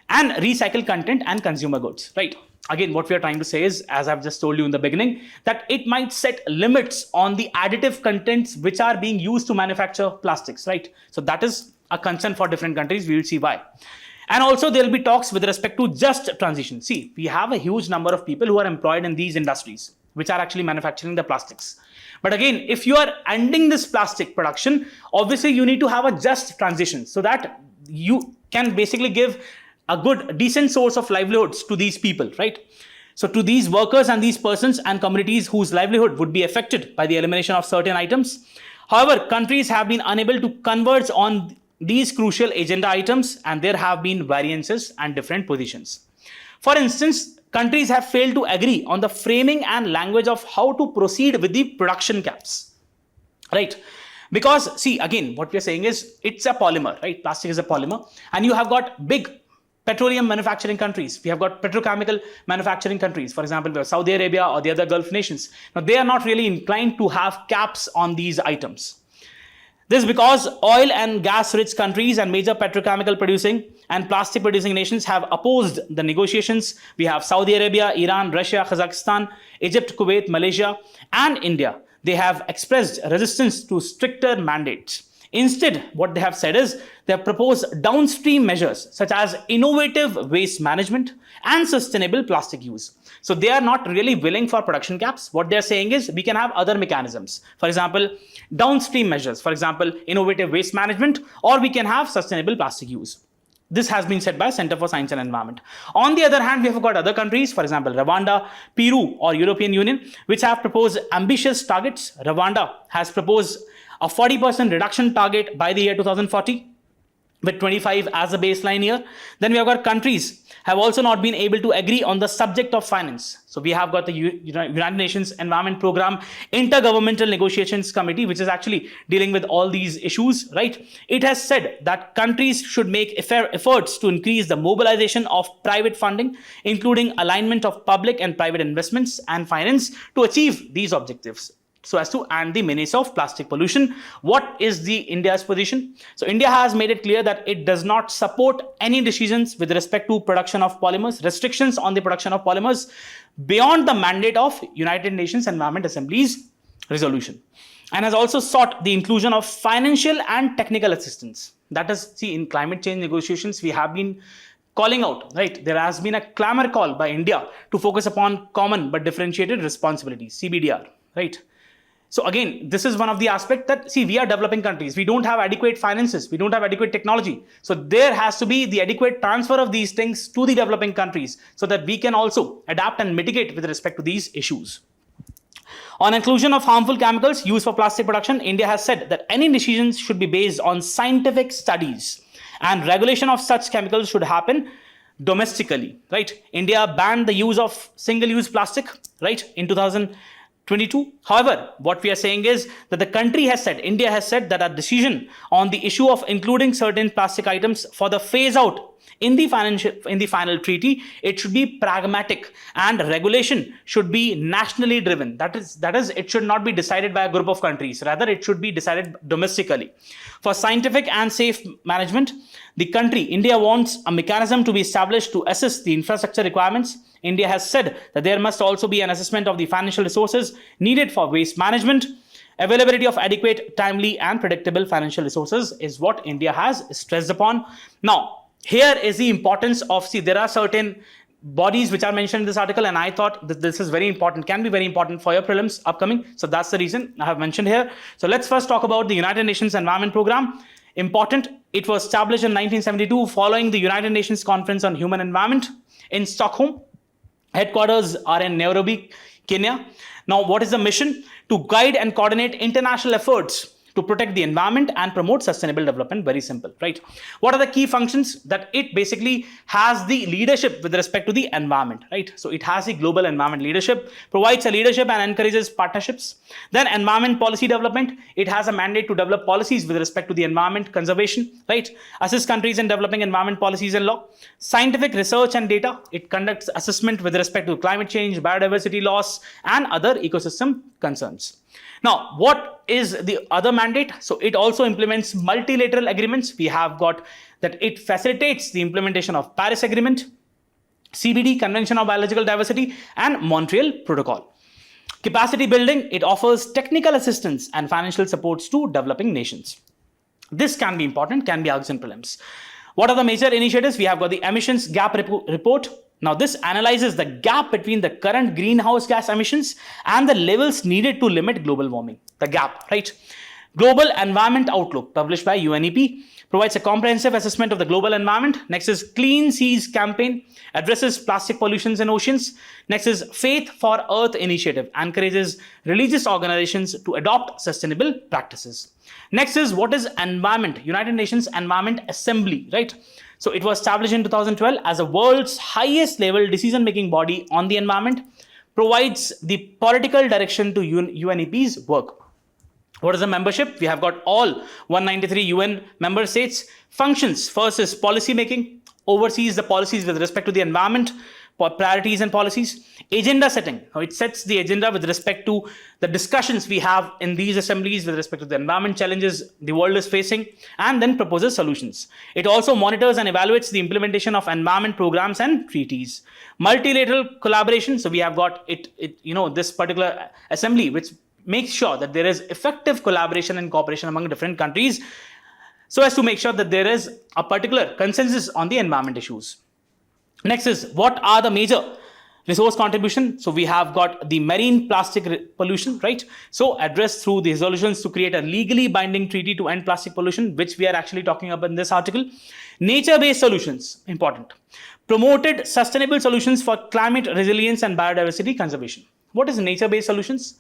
and recycled content and consumer goods, right? Again, what we are trying to say is, as I've just told you in the beginning, that it might set limits on the additive contents which are being used to manufacture plastics, right? So that is a concern for different countries. We will see why. And also there will be talks with respect to just transition. See, we have a huge number of people who are employed in these industries which are actually manufacturing the plastics. But again, if you are ending this plastic production, obviously you need to have a just transition so that you can basically give a good, decent source of livelihoods to these people, right? So to these workers and these persons and communities whose livelihood would be affected by the elimination of certain items. However, countries have been unable to converge on these crucial agenda items, and there have been variances and different positions. For instance, countries have failed to agree on the framing and language of how to proceed with the production caps, right? Because see, again, what we are saying is it's a polymer, right? Plastic is a polymer, and you have got big petroleum manufacturing countries. We have got petrochemical manufacturing countries. For example, we have Saudi Arabia or the other Gulf nations. Now, they are not really inclined to have caps on these items. This is because oil and gas rich countries and major petrochemical producing and plastic producing nations have opposed the negotiations. We have Saudi Arabia, Iran, Russia, Kazakhstan, Egypt, Kuwait, Malaysia, and India. They have expressed resistance to stricter mandates. Instead, what they have said is they have proposed downstream measures such as innovative waste management and sustainable plastic use. So they are not really willing for production caps. What they're saying is we can have other mechanisms. For example, downstream measures, for example, innovative waste management, or we can have sustainable plastic use. This has been said by Center for Science and Environment. On the other hand, we have got other countries, for example, Rwanda, Peru, or European Union, which have proposed ambitious targets. Rwanda has proposed a 40% reduction target by the year 2040, with 25 as a baseline year. Then we have got countries have also not been able to agree on the subject of finance. So we have got the United Nations Environment Program Intergovernmental Negotiations Committee, which is actually dealing with all these issues, right? It has said that countries should make efforts to increase the mobilization of private funding, including alignment of public and private investments and finance to achieve these objectives, so as to end the menace of plastic pollution. What is the India's position? So India has made it clear that it does not support any decisions with respect to production of polymers, restrictions on the production of polymers beyond the mandate of United Nations Environment Assembly's resolution, and has also sought the inclusion of financial and technical assistance. That is, see, in climate change negotiations, we have been calling out, right? There has been a clamor call by India to focus upon common but differentiated responsibilities, CBDR, right? So again, this is one of the aspects that, see, we are developing countries. We don't have adequate finances. We don't have adequate technology. So there has to be the adequate transfer of these things to the developing countries so that we can also adapt and mitigate with respect to these issues. On inclusion of harmful chemicals used for plastic production, India has said that any decisions should be based on scientific studies, and regulation of such chemicals should happen domestically, right? India banned the use of single-use plastic, right, in 2022. However, what we are saying is that the country has said, India has said that a decision on the issue of including certain plastic items for the phase out in the final treaty, it should be pragmatic, and regulation should be nationally driven. That is, it should not be decided by a group of countries. Rather, it should be decided domestically. For scientific and safe management, the country, India, wants a mechanism to be established to assess the infrastructure requirements. India has said that there must also be an assessment of the financial resources needed for waste management. Availability of adequate, timely, and predictable financial resources is what India has stressed upon. Now, here is the importance of, see, there are certain bodies which are mentioned in this article, and I thought that this is very important, can be very important for your prelims upcoming. So that's the reason I have mentioned here. So let's first talk about the United Nations Environment Programme. Important, it was established in 1972 following the United Nations Conference on Human Environment in Stockholm. Headquarters are in Nairobi, Kenya. Now, what is the mission? To guide and coordinate international efforts to protect the environment and promote sustainable development. Very simple, right? What are the key functions? That it basically has the leadership with respect to the environment, right? So it has the global environment leadership, provides a leadership and encourages partnerships. Then environment policy development, it has a mandate to develop policies with respect to the environment conservation, right? Assist countries in developing environment policies and law. Scientific research and data, it conducts assessment with respect to climate change, biodiversity loss, and other ecosystem concerns. Now, what is the other mandate? So it also implements multilateral agreements. We have got that it facilitates the implementation of Paris Agreement, CBD, Convention on Biological Diversity, and Montreal Protocol. Capacity building, it offers technical assistance and financial supports to developing nations. This can be important, can be asked in prelims. What are the major initiatives? We have got the emissions gap report. Now, this analyzes the gap between the current greenhouse gas emissions and the levels needed to limit global warming. The gap, right? Global Environment Outlook, published by UNEP, provides a comprehensive assessment of the global environment. Next is Clean Seas Campaign, addresses plastic pollutions in oceans. Next is Faith for Earth Initiative, encourages religious organizations to adopt sustainable practices. Next is, what is environment? United Nations Environment Assembly, right? So it was established in 2012 as the world's highest level decision-making body on the environment, provides the political direction to UNEP's work. What is the membership? We have got all 193 UN member states. Functions, first is policy making, oversees the policies with respect to the environment, priorities and policies. Agenda setting, it sets the agenda with respect to the discussions we have in these assemblies with respect to the environment challenges the world is facing, and then proposes solutions. It also monitors and evaluates the implementation of environment programs and treaties. Multilateral collaboration, so we have got this particular assembly which makes sure that there is effective collaboration and cooperation among different countries so as to make sure that there is a particular consensus on the environment issues. Next is, what are the major resource contribution? So we have got the marine plastic pollution, right? So addressed through the resolutions to create a legally binding treaty to end plastic pollution, which we are actually talking about in this article. Nature-based solutions, important. Promoted sustainable solutions for climate resilience and biodiversity conservation. What is nature-based solutions?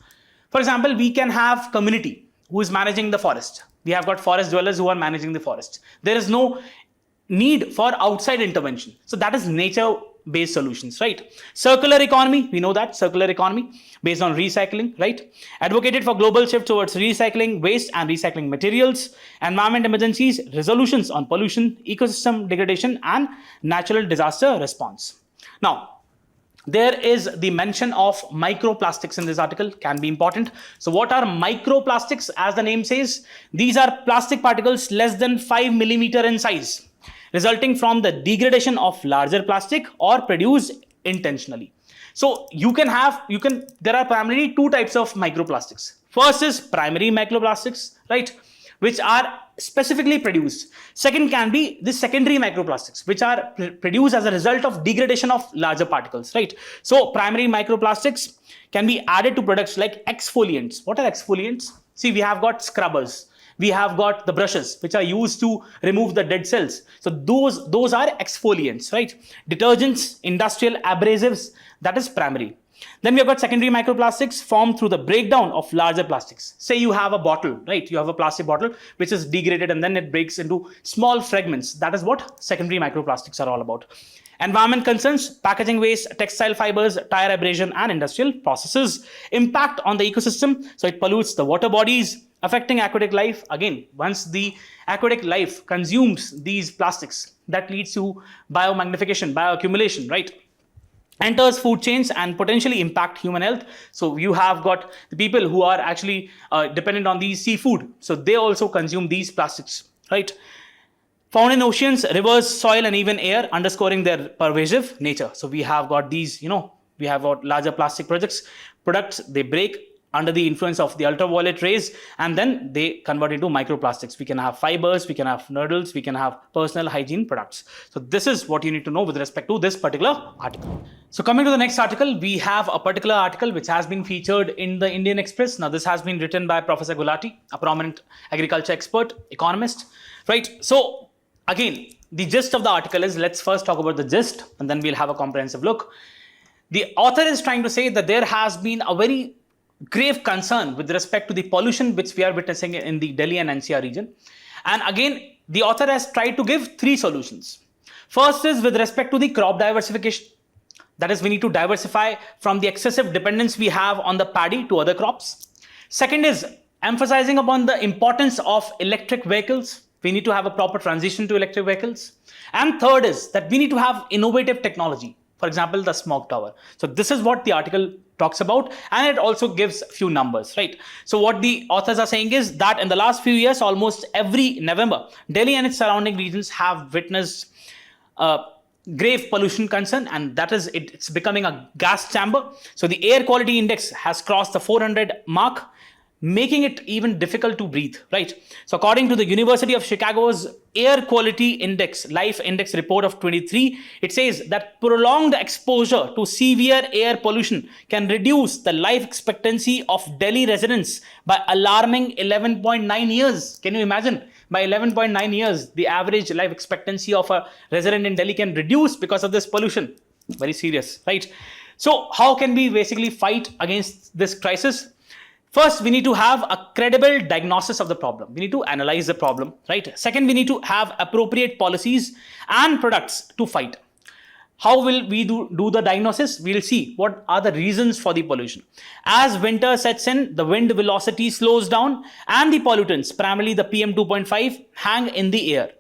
For example, we can have community who is managing the forest. We have got forest dwellers who are managing the forest. There is no need for outside intervention. So that is nature-based solutions, right? Circular economy, we know that, circular economy based on recycling, right? Advocated for global shift towards recycling waste and recycling materials. Environment emergencies, resolutions on pollution, ecosystem degradation, and natural disaster response. Now, there is the mention of microplastics in this article, can be important. So what are microplastics? As the name says, these are plastic particles less than 5 millimeter in size, resulting from the degradation of larger plastic or produced intentionally. So there are primarily two types of microplastics. First is primary microplastics, right? which are specifically produced. Second can be the secondary microplastics, which are produced as a result of degradation of larger particles, right? So primary microplastics can be added to products like exfoliants. What are exfoliants? See, we have got scrubbers. We have got the brushes which are used to remove the dead cells. So those are exfoliants, right? Detergents, industrial abrasives, that is primary. Then we have got secondary microplastics formed through the breakdown of larger plastics. Say you have a bottle, right? You have a plastic bottle which is degraded and then it breaks into small fragments. That is what secondary microplastics are all about. Environment concerns, packaging waste, textile fibers, tire abrasion, and industrial processes impact on the ecosystem. So it pollutes the water bodies, affecting aquatic life. Again, once the aquatic life consumes these plastics, that leads to biomagnification, bioaccumulation, right? Enters food chains and potentially impact human health. So you have got the people who are actually dependent on these seafood. So they also consume these plastics, right? Found in oceans, rivers, soil, and even air, underscoring their pervasive nature. So we have got these, we have got larger plastic products, they break under the influence of the ultraviolet rays, and then they convert into microplastics. We can have fibers, we can have noodles, we can have personal hygiene products. So this is what you need to know with respect to this particular article. So coming to the next article, we have a particular article which has been featured in the Indian Express. Now this has been written by Professor Gulati, a prominent agriculture expert, economist, right? So again, the gist of the article is, let's first talk about the gist and then we'll have a comprehensive look. The author is trying to say that there has been a very grave concern with respect to the pollution which we are witnessing in the Delhi and NCR region. And again, the author has tried to give three solutions. First is with respect to the crop diversification. That is, we need to diversify from the excessive dependence we have on the paddy to other crops. Second is emphasizing upon the importance of electric vehicles. We need to have a proper transition to electric vehicles. And third is that we need to have innovative technology. For example, the smog tower. So this is what the article talks about, and it also gives a few numbers, right? So what the authors are saying is that in the last few years, almost every November, Delhi and its surrounding regions have witnessed grave pollution concern, and that is, it's becoming a gas chamber. So the air quality index has crossed the 400 mark, making it even difficult to breathe, right? So according to the University of Chicago's Air Quality Index, Life Index report of 23, it says that prolonged exposure to severe air pollution can reduce the life expectancy of Delhi residents by alarming 11.9 years. Can you imagine? By 11.9 years, the average life expectancy of a resident in Delhi can reduce because of this pollution. Very serious, right? So how can we basically fight against this crisis? First, we need to have a credible diagnosis of the problem. We need to analyze the problem, right? Second, we need to have appropriate policies and products to fight. How will we do the diagnosis? We'll see what are the reasons for the pollution. As winter sets in, the wind velocity slows down and the pollutants, primarily the PM 2.5, hang in the air.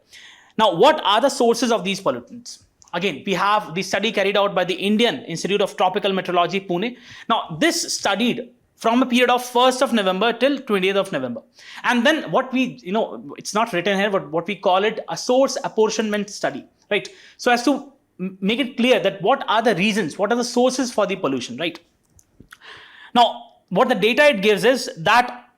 Now, what are the sources of these pollutants? Again, we have the study carried out by the Indian Institute of Tropical Meteorology, Pune. Now, this studied from a period of 1st of November till 20th of November. And then what we, it's not written here, but what we call it a source apportionment study, right? So as to make it clear that what are the reasons, what are the sources for the pollution, right? Now, what the data it gives is that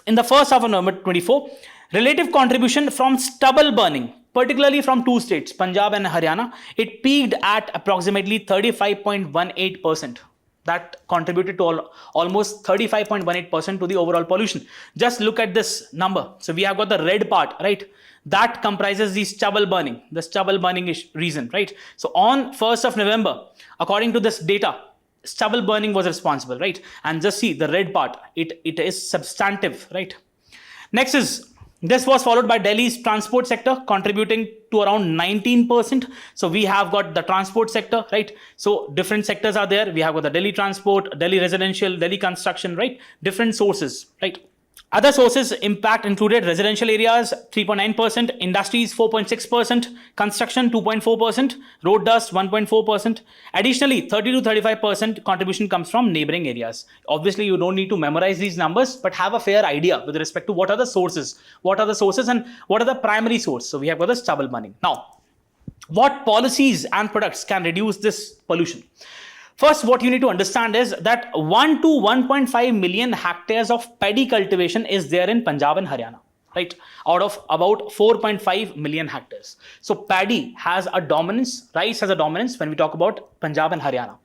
in the first half of November 24, relative contribution from stubble burning, particularly from two states, Punjab and Haryana, it peaked at approximately 35.18%. That contributed to almost 35.18% to the overall pollution. Just look at this number. So we have got the red part, right? That comprises the stubble burning reason, right? So on 1st of November, according to this data, stubble burning was responsible, right? And just see the red part, it is substantive, right? Next is, this was followed by Delhi's transport sector contributing to around 19%. So we have got the transport sector, right? So different sectors are there. We have got the Delhi transport, Delhi residential, Delhi construction, right? Different sources, right? Other sources impact included residential areas 3.9%, industries 4.6%, construction 2.4%, road dust 1.4%. Additionally, 30 to 35% contribution comes from neighboring areas. Obviously, you don't need to memorize these numbers, but have a fair idea with respect to what are the sources and what are the primary source. So we have got the stubble burning. Now, what policies and products can reduce this pollution? First, what you need to understand is that 1 to 1.5 million hectares of paddy cultivation is there in Punjab and Haryana. right, out of about 4.5 million hectares. So paddy has a dominance, rice has a dominance when we talk about Punjab and Haryana.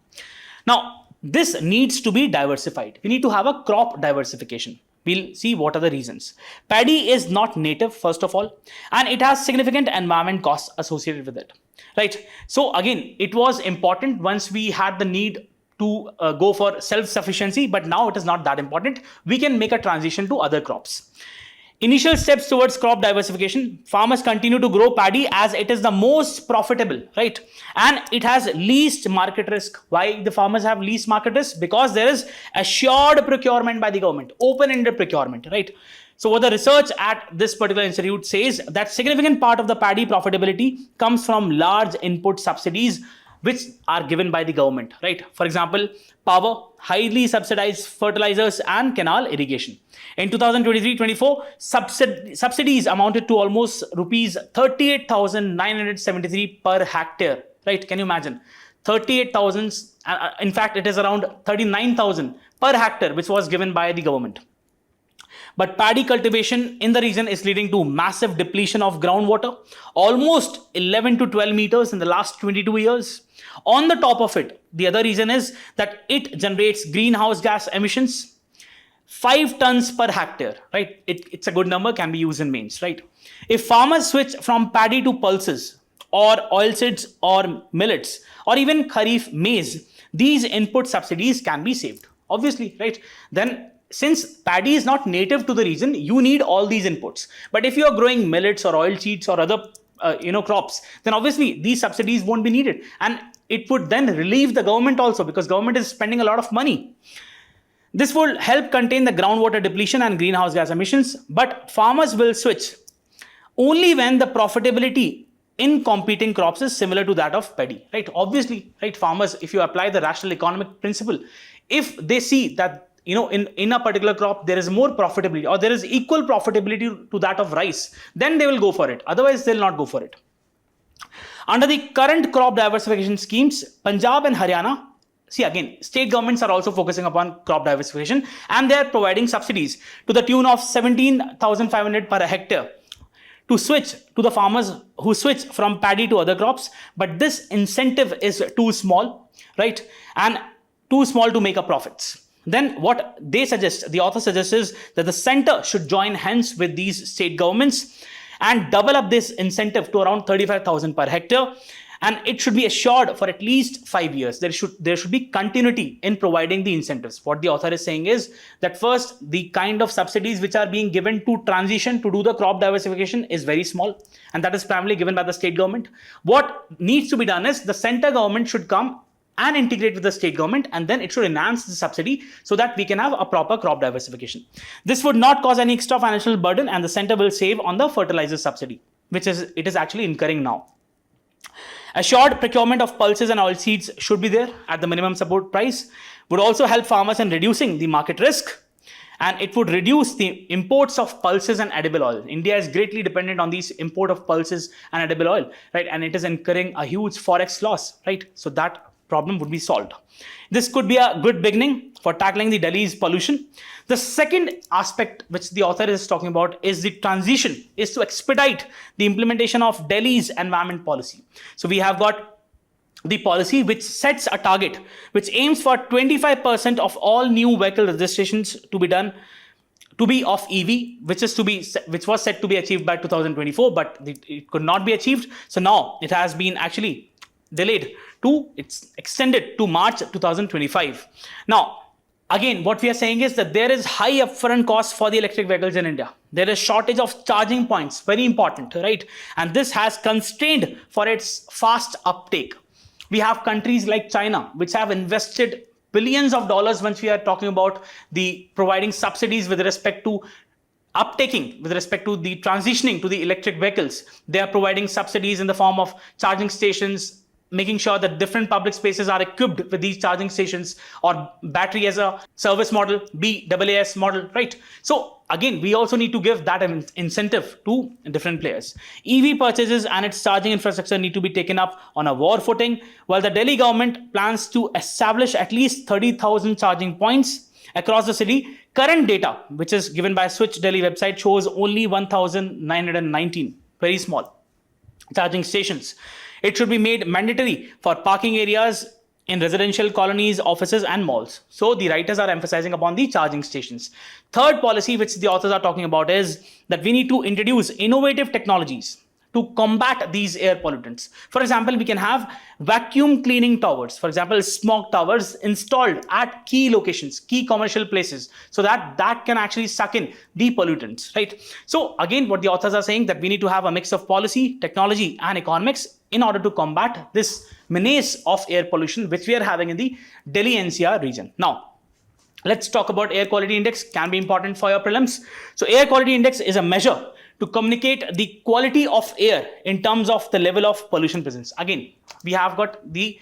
Now, this needs to be diversified. We need to have a crop diversification. We'll see what are the reasons. Paddy is not native, first of all, and it has significant environment costs associated with it, right? So again, it was important once we had the need to go for self-sufficiency, but now it is not that important. We can make a transition to other crops. Initial steps towards crop diversification, farmers continue to grow paddy as it is the most profitable, right? And it has least market risk. Why the farmers have least market risk? Because there is assured procurement by the government, open-ended procurement, right? So what the research at this particular institute says that significant part of the paddy profitability comes from large input subsidies which are given by the government, right? For example, power, highly subsidized fertilizers and canal irrigation. In 2023-24, subsidies amounted to almost rupees 38,973 per hectare, right? Can you imagine? 38,000, in fact, it is around 39,000 per hectare, which was given by the government. But paddy cultivation in the region is leading to massive depletion of groundwater, almost 11 to 12 meters in the last 22 years. On the top of it, the other reason is that it generates greenhouse gas emissions, 5 tons per hectare, right? It's a good number, can be used in mains, right? If farmers switch from paddy to pulses or oilseeds or millets or even kharif maize, these input subsidies can be saved, obviously, right? Then since paddy is not native to the region, you need all these inputs. But if you are growing millets or oilseeds or other crops, then obviously these subsidies won't be needed. And it would then relieve the government also, because government is spending a lot of money. This will help contain the groundwater depletion and greenhouse gas emissions, but farmers will switch only when the profitability in competing crops is similar to that of paddy, right? Obviously, right, farmers, if you apply the rational economic principle, if they see that in a particular crop there is more profitability or there is equal profitability to that of rice, then they will go for it. Otherwise, they'll not go for it. Under the current crop diversification schemes, Punjab and Haryana, see again, state governments are also focusing upon crop diversification and they are providing subsidies to the tune of 17,500 per hectare to switch to the farmers who switch from paddy to other crops. But this incentive is too small, right? And too small to make a profits. Then what they suggest, the author suggests, is that the center should join hands with these state governments and double up this incentive to around 35,000 per hectare. And it should be assured for at least 5 years. There should be continuity in providing the incentives. What the author is saying is that first, the kind of subsidies which are being given to transition to do the crop diversification is very small. And that is primarily given by the state government. What needs to be done is the center government should come and integrate with the state government, and then it should enhance the subsidy so that we can have a proper crop diversification. This would not cause any extra financial burden, and the center will save on the fertilizer subsidy, which it is actually incurring now. Assured procurement of pulses and oilseeds should be there at the minimum support price, would also help farmers in reducing the market risk, and it would reduce the imports of pulses and edible oil. India is greatly dependent on these import of pulses and edible oil, right? And it is incurring a huge forex loss, right? So that problem would be solved. This could be a good beginning for tackling the Delhi's pollution. The second aspect which the author is talking about is the transition, is to expedite the implementation of Delhi's environment policy. So we have got the policy which sets a target, which aims for 25% of all new vehicle registrations to be done to be of EV, which was set to be achieved by 2024, but it could not be achieved. So now it has been actually delayed it's extended to March 2025. Now, again, what we are saying is that there is high upfront cost for the electric vehicles in India. There is shortage of charging points, very important, right? And this has constrained for its fast uptake. We have countries like China, which have invested billions of dollars once we are talking about the providing subsidies with respect to uptaking, with respect to the transitioning to the electric vehicles. They are providing subsidies in the form of charging stations, making sure that different public spaces are equipped with these charging stations, or battery as a service model, BAAS model, right? So again, we also need to give that an incentive to different players. EV purchases and its charging infrastructure need to be taken up on a war footing, while the Delhi government plans to establish at least 30,000 charging points across the city. Current data, which is given by Switch Delhi website, shows only 1,919, very small, charging stations. It should be made mandatory for parking areas in residential colonies, offices, and malls. So the writers are emphasizing upon the charging stations. Third policy which the authors are talking about is that we need to introduce innovative technologies to combat these air pollutants. For example, we can have vacuum cleaning towers, for example, smog towers installed at key locations, key commercial places, so that can actually suck in the pollutants, right? So again, what the authors are saying that we need to have a mix of policy, technology, and economics in order to combat this menace of air pollution which we are having in the Delhi NCR region. Now, let's talk about air quality index. Can be important for your prelims. So air quality index is a measure to communicate the quality of air in terms of the level of pollution presence. Again, we have got the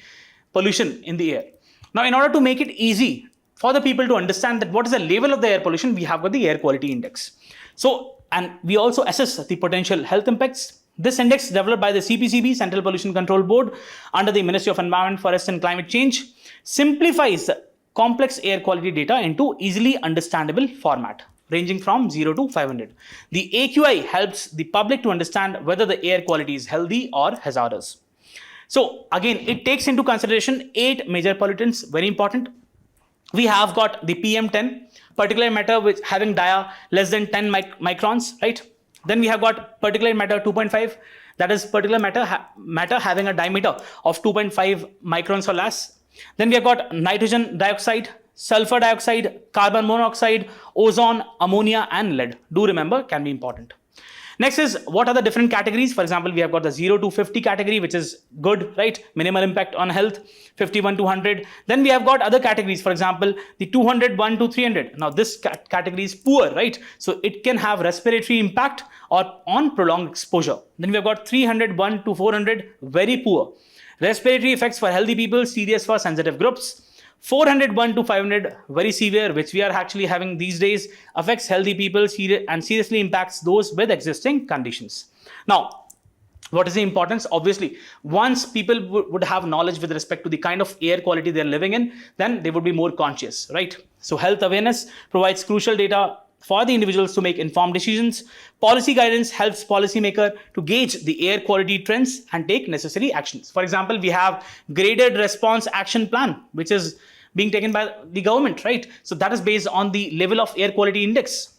pollution in the air. Now, in order to make it easy for the people to understand that what is the level of the air pollution, we have got the air quality index. So, and we also assess the potential health impacts. This index, developed by the CPCB, Central Pollution Control Board, under the Ministry of Environment, Forest and Climate Change, simplifies complex air quality data into easily understandable format, ranging from 0 to 500. The AQI helps the public to understand whether the air quality is healthy or hazardous. So again, it takes into consideration 8 major pollutants, very important. We have got the PM10, particulate matter with having dia less than 10 microns, right? Then we have got particulate matter 2.5, that is particulate matter having a diameter of 2.5 microns or less. Then we have got nitrogen dioxide, sulfur dioxide, carbon monoxide, ozone, ammonia, and lead. Do remember, can be important. Next is what are the different categories. For example, we have got the 0 to 50 category, which is good, right? Minimal impact on health, 51 to 100. Then we have got other categories. For example, the 201 to 300. Now this category is poor, right? So it can have respiratory impact or on prolonged exposure. Then we have got 301 to 400, very poor. Respiratory effects for healthy people, serious for sensitive groups. 401 to 500, very severe, which we are actually having these days, affects healthy people and seriously impacts those with existing conditions. Now, what is the importance? Obviously, once people would have knowledge with respect to the kind of air quality they're living in, then they would be more conscious, right? So health awareness provides crucial data for the individuals to make informed decisions. Policy guidance helps policymaker to gauge the air quality trends and take necessary actions. For example, we have graded response action plan, which is being taken by the government, right? So that is based on the level of air quality index.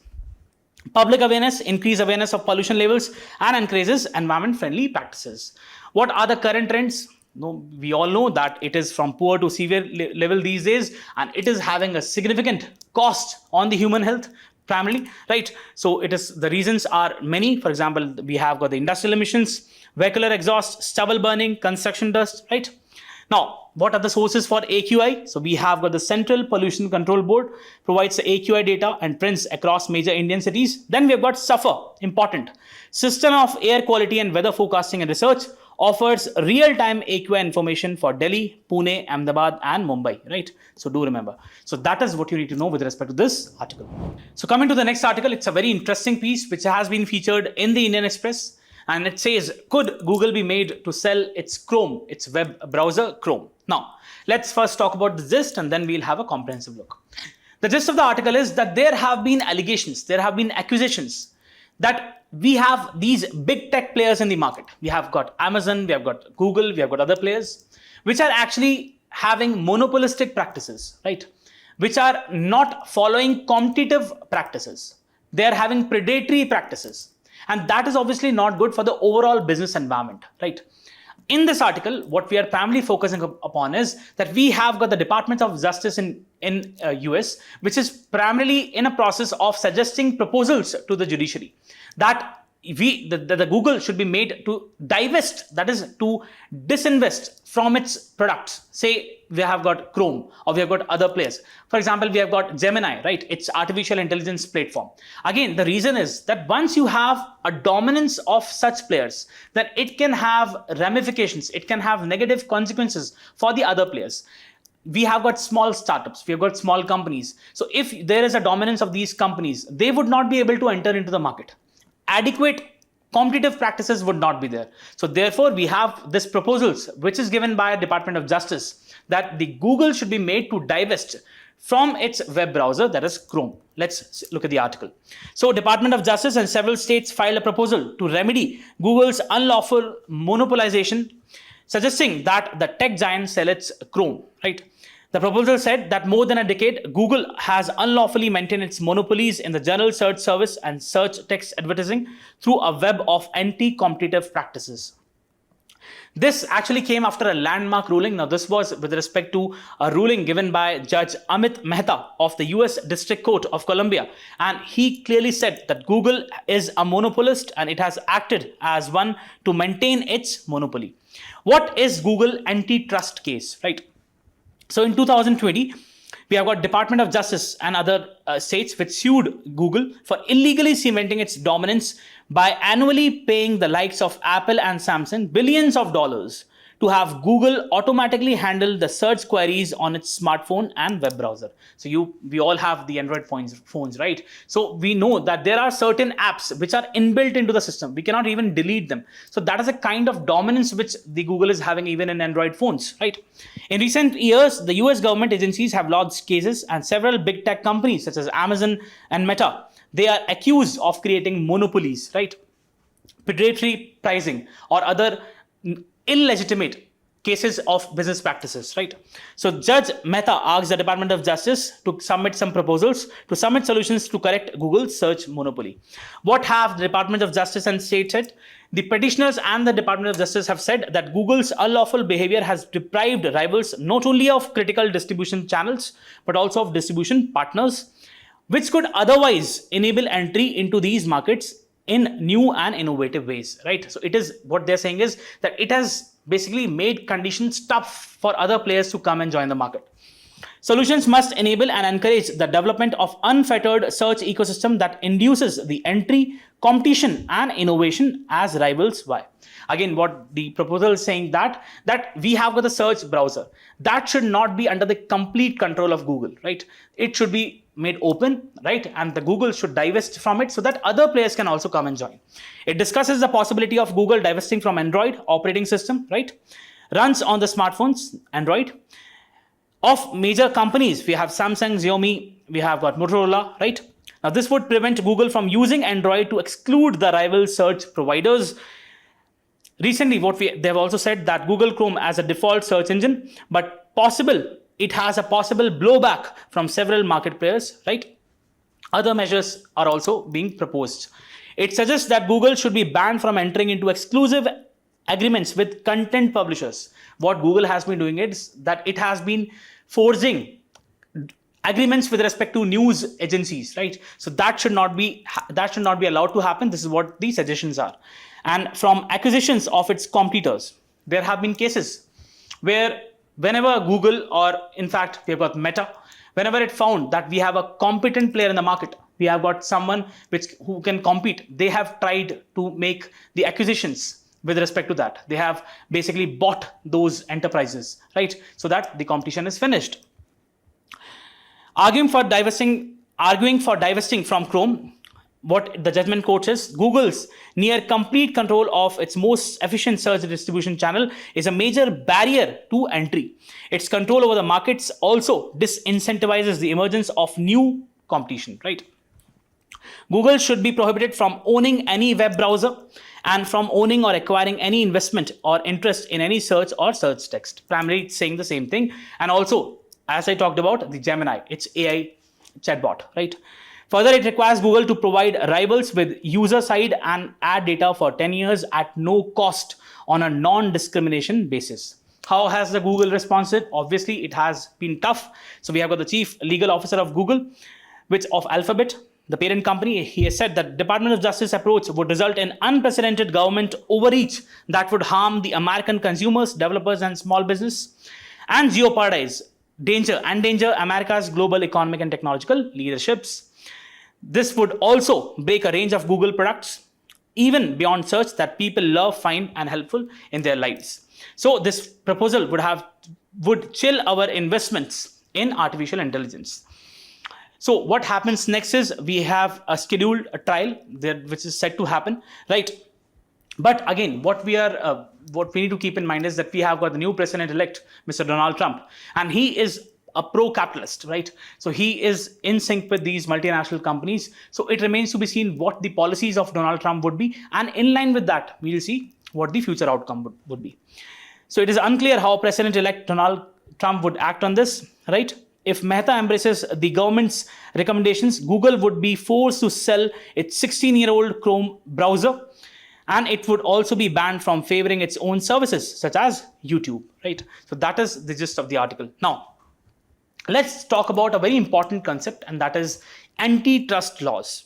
Public awareness, increase awareness of pollution levels and encourages environment friendly practices. What are the current trends? No, we all know that it is from poor to severe level these days, and it is having a significant cost on the human health primarily, right? So it is, the reasons are many. For example, we have got the industrial emissions, vehicular exhaust, stubble burning, construction dust, right? Now, what are the sources for AQI? So we have got the Central Pollution Control Board provides the AQI data and trends across major Indian cities. Then we have got SUFFER, important. System of Air Quality and Weather Forecasting and Research offers real-time AQI information for Delhi, Pune, Ahmedabad, and Mumbai, right? So do remember. So that is what you need to know with respect to this article. So coming to the next article, it's a very interesting piece which has been featured in the Indian Express. And it says, could Google be made to sell its Chrome, its web browser Chrome? Now, let's first talk about the gist and then we'll have a comprehensive look. The gist of the article is that there have been allegations, there have been accusations that we have these big tech players in the market. We have got Amazon, we have got Google, we have got other players, which are actually having monopolistic practices, right? Which are not following competitive practices. They are having predatory practices. And that is obviously not good for the overall business environment, right? In this article, what we are primarily focusing upon is that we have got the Department of Justice in US, which is primarily in a process of suggesting proposals to the judiciary that the Google should be made to divest, that is to disinvest from its products. Say we have got Chrome or we have got other players. For example, we have got Gemini, right? It's artificial intelligence platform. Again, the reason is that once you have a dominance of such players, then it can have ramifications. It can have negative consequences for the other players. We have got small startups, we have got small companies. So if there is a dominance of these companies, they would not be able to enter into the market. Adequate competitive practices would not be there. So therefore, we have this proposals, which is given by Department of Justice, that the Google should be made to divest from its web browser, that is Chrome. Let's look at the article. So, Department of Justice and several states filed a proposal to remedy Google's unlawful monopolization, suggesting that the tech giant sell its Chrome, right? The proposal said that more than a decade, Google has unlawfully maintained its monopolies in the general search service and search text advertising through a web of anti-competitive practices. This actually came after a landmark ruling. Now, this was with respect to a ruling given by Judge Amit Mehta of the US District Court of Columbia. And he clearly said that Google is a monopolist and it has acted as one to maintain its monopoly. What is Google antitrust case, right? So in 2020, we have got Department of Justice and other states which sued Google for illegally cementing its dominance by annually paying the likes of Apple and Samsung billions of dollars to have Google automatically handle the search queries on its smartphone and web browser. So we all have the Android phones, right? So we know that there are certain apps which are inbuilt into the system. We cannot even delete them. So that is a kind of dominance which the Google is having even in Android phones, right? In recent years, the US government agencies have lodged cases and several big tech companies such as Amazon and Meta, they are accused of creating monopolies, right? Predatory pricing or other illegitimate cases of business practices, right? So Judge Mehta asked the Department of Justice to submit some proposals, to submit solutions to correct Google's search monopoly. What have the Department of Justice and state said? The petitioners and the Department of Justice have said that Google's unlawful behavior has deprived rivals not only of critical distribution channels, but also of distribution partners, which could otherwise enable entry into these markets in new and innovative ways, right? So it is, what they're saying is that it has basically made conditions tough for other players to come and join the market. Solutions must enable and encourage the development of unfettered search ecosystem that induces the entry, competition and innovation as rivals vie. Again, what the proposal is saying that we have got the search browser. That should not be under the complete control of Google, right? It should be made open, right? And the Google should divest from it so that other players can also come and join. It discusses the possibility of Google divesting from Android operating system, right? Runs on the smartphones, Android. Of major companies, we have Samsung, Xiaomi, we have got Motorola, right? Now, this would prevent Google from using Android to exclude the rival search providers. Recently, they've also said that Google Chrome as a default search engine, but it has a possible blowback from several market players, right? Other measures are also being proposed. It suggests that Google should be banned from entering into exclusive agreements with content publishers. What Google has been doing is that it has been forging agreements with respect to news agencies, right? So that should not be allowed to happen. This is what the suggestions are. And from acquisitions of its competitors, there have been cases where whenever Google, or in fact we have got Meta, whenever it found that we have a competent player in the market, we have got someone who can compete, they have tried to make the acquisitions with respect to that. They have basically bought those enterprises, right? So that the competition is finished. Arguing for divesting from Chrome, what the judgment court says, Google's near complete control of its most efficient search distribution channel is a major barrier to entry. Its control over the markets also disincentivizes the emergence of new competition, right? Google should be prohibited from owning any web browser and from owning or acquiring any investment or interest in any search or search text. Primarily, it's saying the same thing. And also, as I talked about, the Gemini, it's AI chatbot, right? Further, it requires Google to provide rivals with user-side and ad data for 10 years at no cost on a non-discrimination basis. How has the Google responded? Obviously, it has been tough. So we have got the chief legal officer of Google, which of Alphabet, the parent company. He has said that Department of Justice approach would result in unprecedented government overreach that would harm the American consumers, developers, and small business, and jeopardize, endanger America's global economic and technological leaderships. This would also break a range of Google products, even beyond search, that people love, find, and helpful in their lives. So this proposal would chill our investments in artificial intelligence. So what happens next is we have a scheduled trial there, which is set to happen, right? But again, what we need to keep in mind is that we have got the new president-elect, Mr. Donald Trump, and he is a pro-capitalist, right? So he is in sync with these multinational companies. So it remains to be seen what the policies of Donald Trump would be, and in line with that, we will see what the future outcome would be. So it is unclear how President-elect Donald Trump would act on this, right? If Mehta embraces the government's recommendations, Google would be forced to sell its 16-year-old Chrome browser, and it would also be banned from favoring its own services, such as YouTube, right? So that is the gist of the article. Now, let's talk about a very important concept, and that is antitrust laws.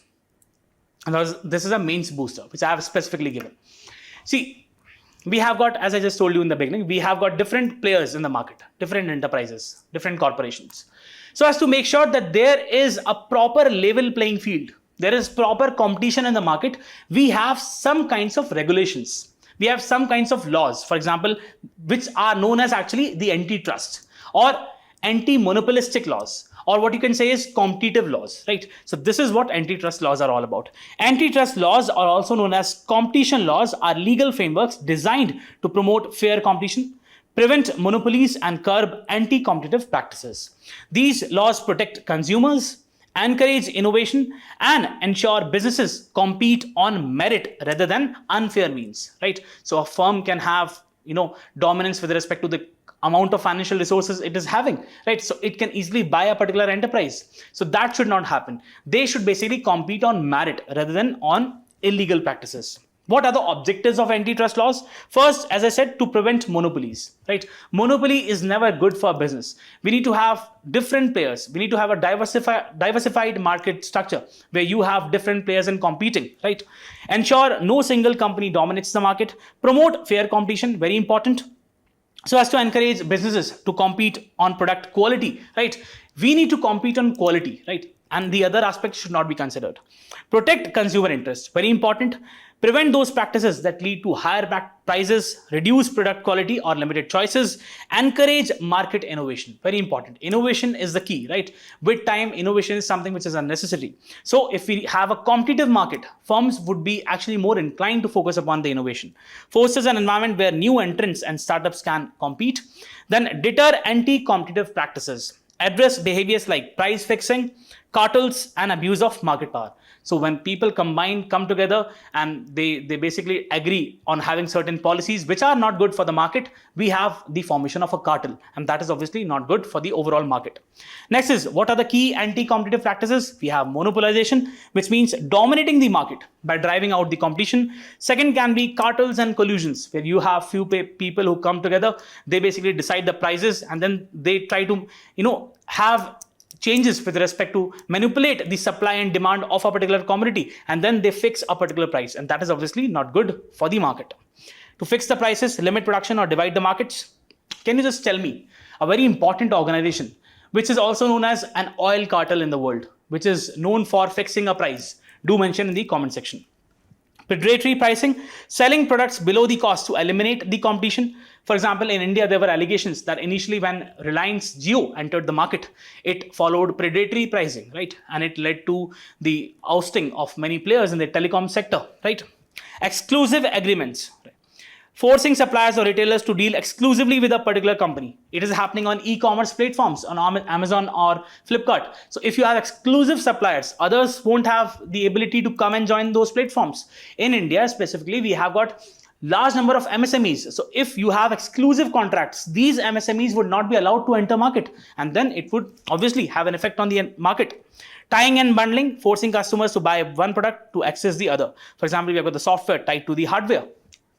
And this is a mains booster, which I have specifically given. See, we have got, as I just told you in the beginning, we have got different players in the market, different enterprises, different corporations. So as to make sure that there is a proper level playing field, there is proper competition in the market, we have some kinds of regulations. We have some kinds of laws, for example, which are known as actually the antitrust or anti-monopolistic laws, or what you can say is competitive laws, right? So this is what antitrust laws are all about. Antitrust laws, are also known as competition laws, are legal frameworks designed to promote fair competition, prevent monopolies, and curb anti-competitive practices. These laws protect consumers, encourage innovation, and ensure businesses compete on merit rather than unfair means, right? So a firm can have, dominance with respect to the amount of financial resources it is having, right? So it can easily buy a particular enterprise. So that should not happen. They should basically compete on merit rather than on illegal practices. What are the objectives of antitrust laws? First, as I said, to prevent monopolies, right? Monopoly is never good for business. We need to have different players. We need to have a diversified market structure where you have different players and competing, right? Ensure no single company dominates the market. Promote fair competition, very important, so as to encourage businesses to compete on product quality, right? We need to compete on quality, right? And the other aspects should not be considered. Protect consumer interests, very important. Prevent those practices that lead to higher prices, reduce product quality or limited choices. Encourage market innovation, very important. Innovation is the key, right? With time, innovation is something which is unnecessary. So if we have a competitive market, firms would be actually more inclined to focus upon the innovation. Fosters an environment where new entrants and startups can compete. Then deter anti-competitive practices. Address behaviors like price fixing, cartels, and abuse of market power. So when people come together and they basically agree on having certain policies which are not good for the market, we have the formation of a cartel, and that is obviously not good for the overall market. Next is, what are the key anti-competitive practices? We have monopolization, which means dominating the market by driving out the competition. Second can be cartels and collusions, where you have few people who come together, they basically decide the prices, and then they try to have changes with respect to manipulate the supply and demand of a particular commodity, and then they fix a particular price, and that is obviously not good for the market. To fix the prices, limit production, or divide the markets. Can you just tell me a very important organization which is also known as an oil cartel in the world, which is known for fixing a price? Do mention in the comment section. Predatory pricing, selling products below the cost to eliminate the competition. For example, in India, there were allegations that initially when Reliance Jio entered the market, it followed predatory pricing, right? And it led to the ousting of many players in the telecom sector, right? Exclusive agreements, right? Forcing suppliers or retailers to deal exclusively with a particular company. It is happening on e-commerce platforms, on Amazon or Flipkart. So if you have exclusive suppliers, others won't have the ability to come and join those platforms. In India specifically, we have got large number of MSMEs. So if you have exclusive contracts, these MSMEs would not be allowed to enter market, and then it would obviously have an effect on the market. Tying and bundling, forcing customers to buy one product to access the other. For example, we have got the software tied to the hardware.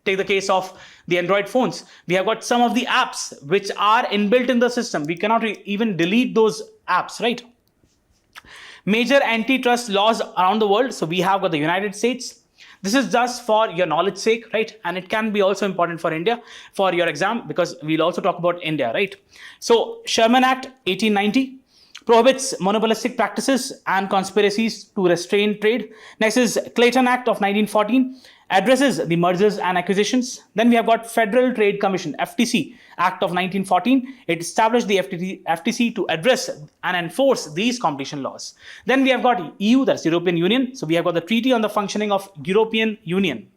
Take the case of the Android phones. We have got some of the apps which are inbuilt in the system. We cannot even delete those apps, right? Major antitrust laws around the world. So we have got the United States. This is just for your knowledge sake, right? And it can be also important for India for your exam, because we'll also talk about India, right? So Sherman Act 1890 prohibits monopolistic practices and conspiracies to restrain trade. Next is Clayton Act of 1914, addresses the mergers and acquisitions. Then we have got Federal Trade Commission, FTC Act of 1914. It established the FTC to address and enforce these competition laws. Then we have got EU, that's European Union. So we have got the Treaty on the Functioning of European Union,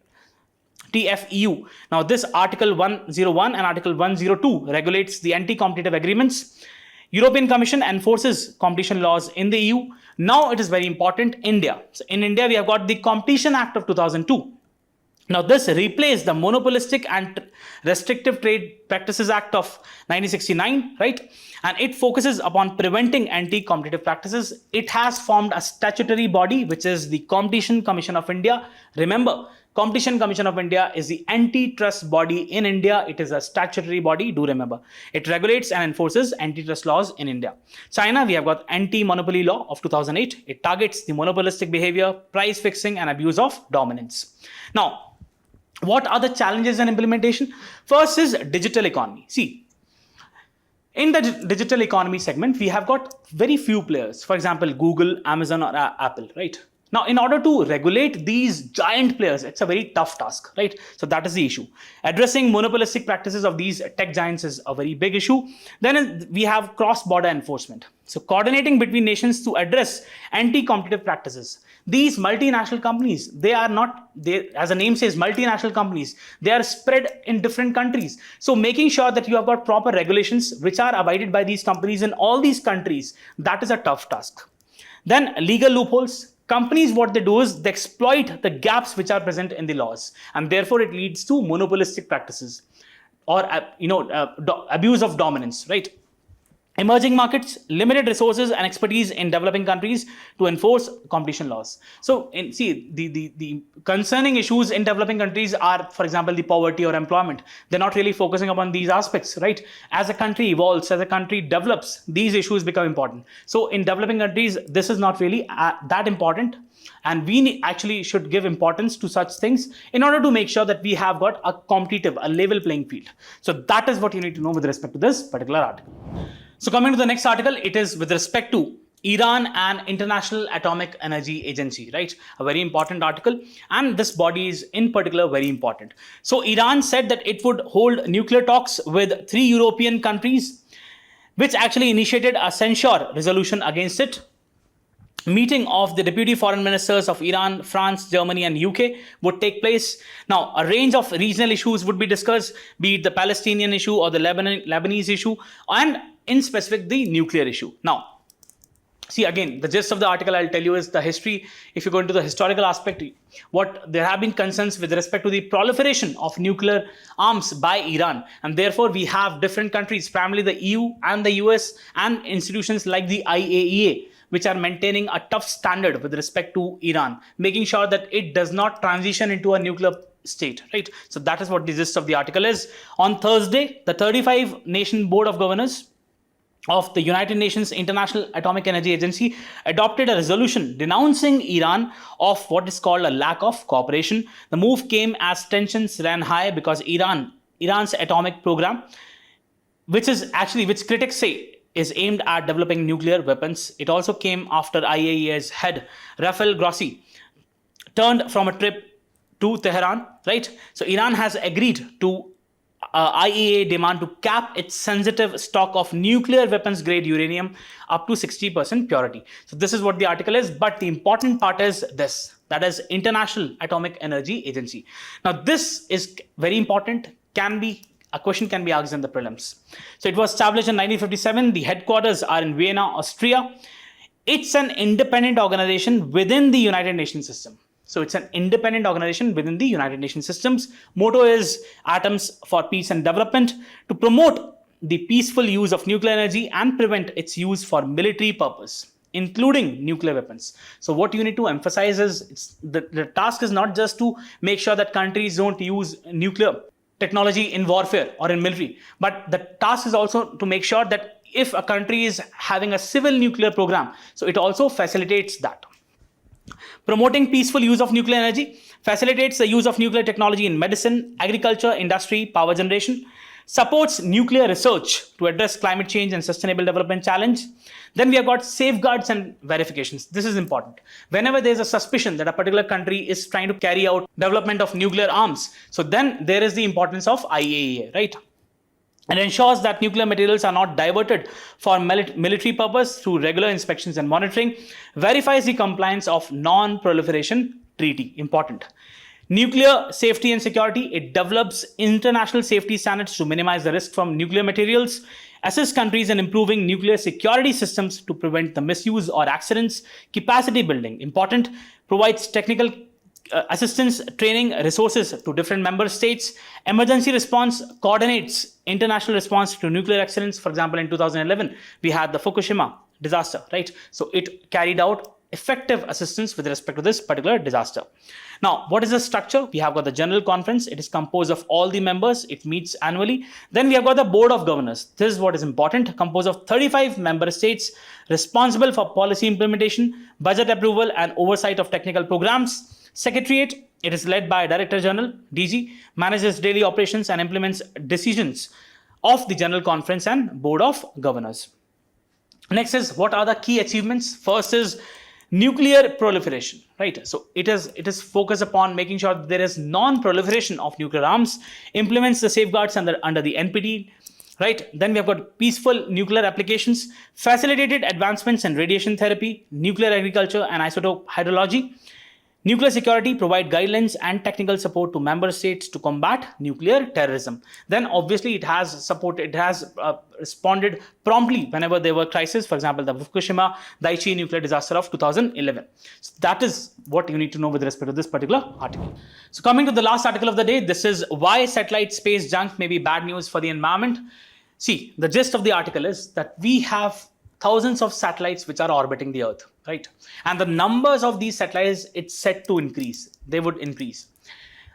TFEU. Now this Article 101 and Article 102 regulates the anti-competitive agreements. European Commission enforces competition laws in the EU. Now it is very important, India. So in India, we have got the Competition Act of 2002. Now, this replaced the Monopolistic and Restrictive Trade Practices Act of 1969, right? And it focuses upon preventing anti-competitive practices. It has formed a statutory body, which is the Competition Commission of India. Remember, Competition Commission of India is the antitrust body in India. It is a statutory body, do remember. It regulates and enforces antitrust laws in India. China, we have got Anti-Monopoly Law of 2008. It targets the monopolistic behavior, price fixing, and abuse of dominance. Now, what are the challenges in implementation? First is digital economy. See, in the digital economy segment, we have got very few players. For example, Google, Amazon, or Apple, right? Now, in order to regulate these giant players, it's a very tough task, right? So that is the issue. Addressing monopolistic practices of these tech giants is a very big issue. Then we have cross-border enforcement. So coordinating between nations to address anti-competitive practices. These multinational companies, as the name says, multinational companies, they are spread in different countries. So making sure that you have got proper regulations which are abided by these companies in all these countries, that is a tough task. Then legal loopholes. Companies, what they do is they exploit the gaps which are present in the laws, and therefore it leads to monopolistic practices or abuse of dominance, right? Emerging markets, limited resources and expertise in developing countries to enforce competition laws. So, the concerning issues in developing countries are, for example, the poverty or employment. They're not really focusing upon these aspects, right? As a country evolves, as a country develops, these issues become important. So, in developing countries, this is not really that important. And we actually should give importance to such things in order to make sure that we have got a competitive, a level playing field. So, that is what you need to know with respect to this particular article. So coming to the next article, it is with respect to Iran and International Atomic Energy Agency, right? A very important article, and this body is in particular very important. So Iran said that it would hold nuclear talks with 3 European countries, which actually initiated a censure resolution against it. Meeting of the deputy foreign ministers of Iran, France, Germany, and UK would take place. Now, a range of regional issues would be discussed, be it the Palestinian issue or the Lebanese issue, and in specific, the nuclear issue. Now, see, again, the gist of the article I'll tell you is the history. If you go into the historical aspect, there have been concerns with respect to the proliferation of nuclear arms by Iran. And therefore, we have different countries, primarily the EU and the US, and institutions like the IAEA, which are maintaining a tough standard with respect to Iran, making sure that it does not transition into a nuclear state, right? So that is what the gist of the article is. On Thursday, the 35-nation Board of Governors of the United Nations International Atomic Energy Agency adopted a resolution denouncing Iran of what is called a lack of cooperation. The move came as tensions ran high because Iran's atomic program, which critics say is aimed at developing nuclear weapons. It also came after IAEA's head, Rafael Grossi, turned from a trip to Tehran, right? So Iran has agreed to IAEA demand to cap its sensitive stock of nuclear weapons grade uranium up to 60% purity. So this is what the article is, but the important part is this, that is International Atomic Energy Agency. Now this is very important, a question can be asked in the prelims. So it was established in 1957. The headquarters are in Vienna, Austria. It's an independent organization within the United Nations system. So it's an independent organization within the United Nations systems. Motto is Atoms for Peace and Development, to promote the peaceful use of nuclear energy and prevent its use for military purpose, including nuclear weapons. So what you need to emphasize is the task is not just to make sure that countries don't use nuclear technology in warfare or in military, but the task is also to make sure that if a country is having a civil nuclear program, so it also facilitates that. Promoting peaceful use of nuclear energy facilitates the use of nuclear technology in medicine, agriculture, industry, power generation, supports nuclear research to address climate change and sustainable development challenge. Then we have got safeguards and verifications. This is important. Whenever there is a suspicion that a particular country is trying to carry out development of nuclear arms, so then there is the importance of IAEA, right? And ensures that nuclear materials are not diverted for military purpose through regular inspections and monitoring. Verifies the compliance of non-proliferation treaty. Important. Nuclear safety and security. It develops international safety standards to minimize the risk from nuclear materials. assist countries in improving nuclear security systems to prevent the misuse or accidents, capacity building, important, provides technical assistance, training, resources to different member states, emergency response, coordinates international response to nuclear accidents. For example, in 2011, we had the Fukushima disaster, right? So it carried out effective assistance with respect to this particular disaster. Now, what is the structure? We have got the General Conference. It is composed of all the members. It meets annually. Then we have got the Board of Governors. This is what is important, composed of 35 member states responsible for policy implementation, budget approval, and oversight of technical programs. Secretariat, it is led by Director General, DG, manages daily operations and implements decisions of the General Conference and Board of Governors. Next is, what are the key achievements? First is nuclear proliferation, right? So it is focused upon making sure that there is non-proliferation of nuclear arms, implements the safeguards under the NPT, right? Then we have got peaceful nuclear applications, facilitated advancements in radiation therapy, nuclear agriculture, and isotope hydrology. Nuclear security, provide guidelines and technical support to member states to combat nuclear terrorism. Then obviously it has responded promptly whenever there were crises. For example, the Fukushima Daiichi nuclear disaster of 2011. So that is what you need to know with respect to this particular article. So coming to the last article of the day, this is why satellite space junk may be bad news for the environment. See, the gist of the article is that we have thousands of satellites which are orbiting the Earth, right? And the numbers of these satellites, it's set to increase. They would increase.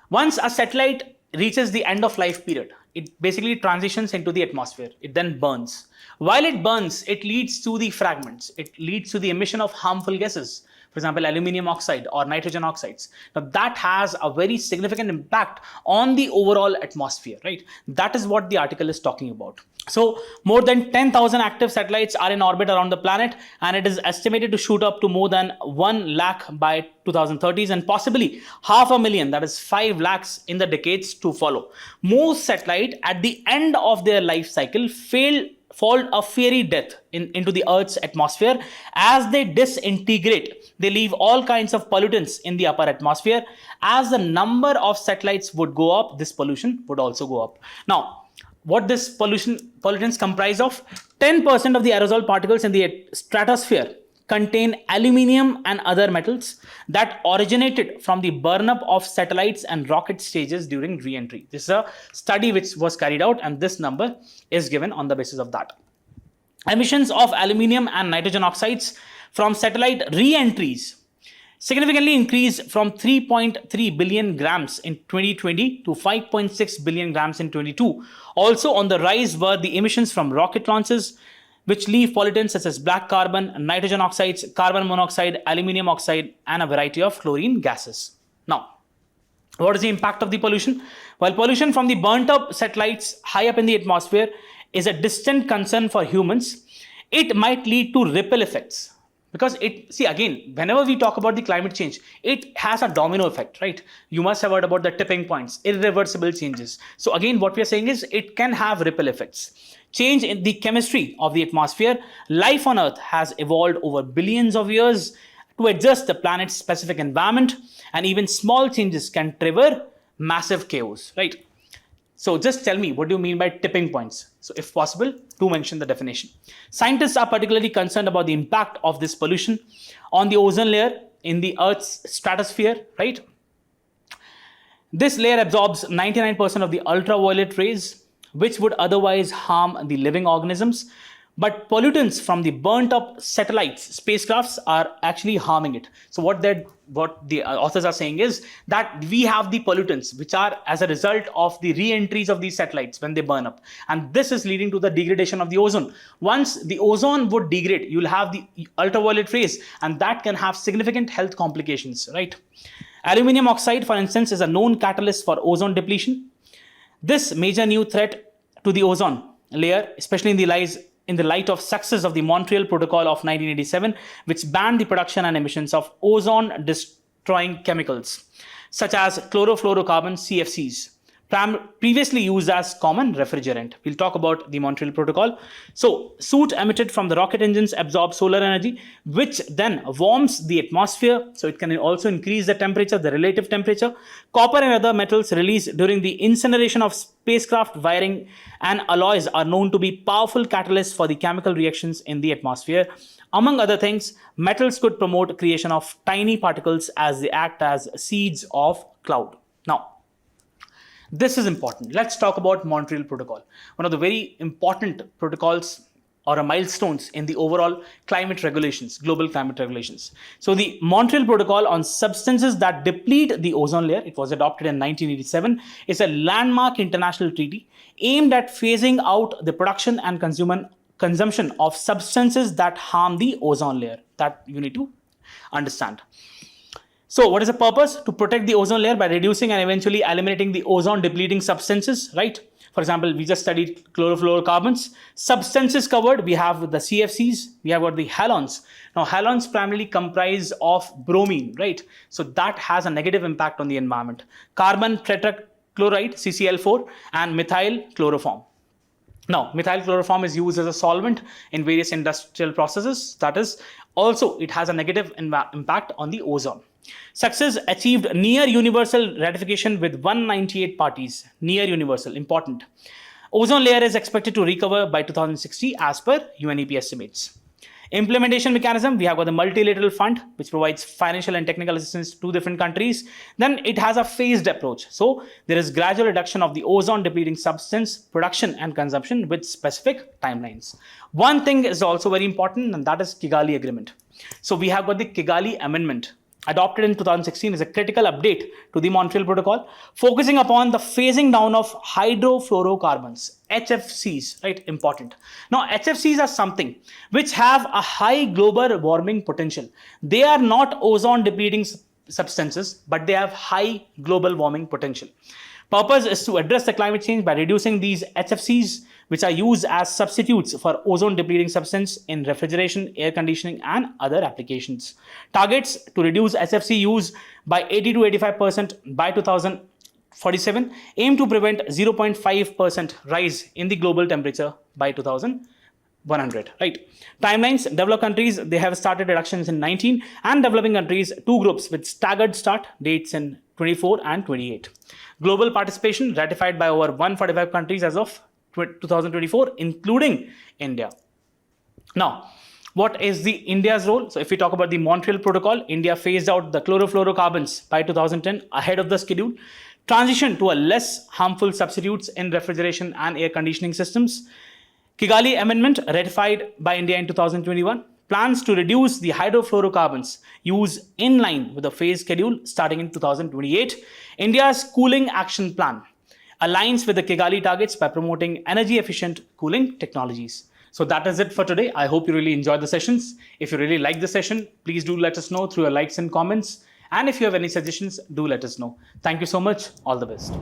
Once a satellite reaches the end of life period, it basically transitions into the atmosphere. It then burns. While it burns, it leads to the fragments. It leads to the emission of harmful gases. For example, aluminum oxide or nitrogen oxides. Now that has a very significant impact on the overall atmosphere, right? That is what the article is talking about. So more than 10,000 active satellites are in orbit around the planet, and it is estimated to shoot up to more than 1 lakh by 2030s and possibly 500,000, that is 5 lakhs in the decades to follow. Most satellites at the end of their life cycle fall a fiery death into the Earth's atmosphere. As they disintegrate, they leave all kinds of pollutants in the upper atmosphere. As the number of satellites would go up, this pollution would also go up. Now, what this pollutants comprise of? 10% of the aerosol particles in the stratosphere contain aluminium and other metals that originated from the burn-up of satellites and rocket stages during re-entry. This is a study which was carried out, and this number is given on the basis of that. Emissions of aluminium and nitrogen oxides from satellite re-entries significantly increased from 3.3 billion grams in 2020 to 5.6 billion grams in 2022. Also on the rise were the emissions from rocket launches, which leave pollutants such as black carbon, nitrogen oxides, carbon monoxide, aluminium oxide, and a variety of chlorine gases. Now, what is the impact of the pollution? While pollution from the burnt up satellites high up in the atmosphere is a distant concern for humans, it might lead to ripple effects. Because whenever we talk about the climate change, it has a domino effect, right? You must have heard about the tipping points, irreversible changes. So again, what we are saying is it can have ripple effects. Change in the chemistry of the atmosphere. Life on Earth has evolved over billions of years to adjust the planet's specific environment, and even small changes can trigger massive chaos, right? So just tell me, what do you mean by tipping points? So if possible, do mention the definition. Scientists are particularly concerned about the impact of this pollution on the ozone layer in the Earth's stratosphere, right? This layer absorbs 99% of the ultraviolet rays, which would otherwise harm the living organisms. But pollutants from the burnt up satellites, spacecrafts, are actually harming it. So what the authors are saying is that we have the pollutants which are as a result of the re-entries of these satellites when they burn up. And this is leading to the degradation of the ozone. Once the ozone would degrade, you'll have the ultraviolet rays, and that can have significant health complications, right? Aluminium oxide, for instance, is a known catalyst for ozone depletion. This major new threat to the ozone layer, especially in the light of success of the Montreal Protocol of 1987, which banned the production and emissions of ozone-destroying chemicals, such as chlorofluorocarbon, CFCs, previously used as common refrigerant. We'll talk about the Montreal Protocol. So, soot emitted from the rocket engines absorbs solar energy, which then warms the atmosphere. So, it can also increase the temperature, the relative temperature. Copper and other metals released during the incineration of spacecraft wiring and alloys are known to be powerful catalysts for the chemical reactions in the atmosphere. Among other things, metals could promote creation of tiny particles as they act as seeds of cloud. Now, this is important. Let's talk about Montreal Protocol, one of the very important protocols or milestones in the overall climate regulations, global climate regulations. So the Montreal Protocol on substances that deplete the ozone layer, it was adopted in 1987, is a landmark international treaty aimed at phasing out the production and consumption of substances that harm the ozone layer. That you need to understand. So what is the purpose? To protect the ozone layer by reducing and eventually eliminating the ozone depleting substances, right? For example, we just studied chlorofluorocarbons. Substances covered, we have the CFCs, we have got the halogens. Now, halogens primarily comprise of bromine, right? So that has a negative impact on the environment. Carbon tetrachloride, CCl4, and methyl chloroform. Now, methyl chloroform is used as a solvent in various industrial processes. That is, also it has a negative impact on the ozone. Success achieved near universal ratification with 198 parties. Near universal, important. Ozone layer is expected to recover by 2060 as per UNEP estimates. Implementation mechanism, we have got the multilateral fund, which provides financial and technical assistance to different countries. Then it has a phased approach. So there is gradual reduction of the ozone depleting substance production and consumption with specific timelines. One thing is also very important, and that is Kigali Agreement. So we have got the Kigali Amendment, adopted in 2016, is a critical update to the Montreal Protocol, focusing upon the phasing down of hydrofluorocarbons, HFCs, right? Important. Now, HFCs are something which have a high global warming potential. They are not ozone depleting substances, but they have high global warming potential. Purpose is to address the climate change by reducing these HFCs, which are used as substitutes for ozone depleting substance in refrigeration, air conditioning, and other applications. Targets to reduce HFC use by 80 to 85% by 2047, aim to prevent 0.5% rise in the global temperature by 2100, right? Timelines, developed countries, they have started reductions in 19, and developing countries, two groups with staggered start dates in 24 and 28. Global participation ratified by over 145 countries as of 2024, including India. Now, what is the India's role? So if we talk about the Montreal Protocol, India phased out the chlorofluorocarbons by 2010 ahead of the schedule, transitioned to a less harmful substitutes in refrigeration and air conditioning systems. Kigali Amendment ratified by India in 2021, plans to reduce the hydrofluorocarbons use in line with the phase schedule starting in 2028. India's cooling action plan aligns with the Kigali targets by promoting energy efficient cooling technologies. So that is it for today. I hope you really enjoyed the sessions. If you really like the session, please do let us know through your likes and comments. And if you have any suggestions, do let us know. Thank you so much. All the best.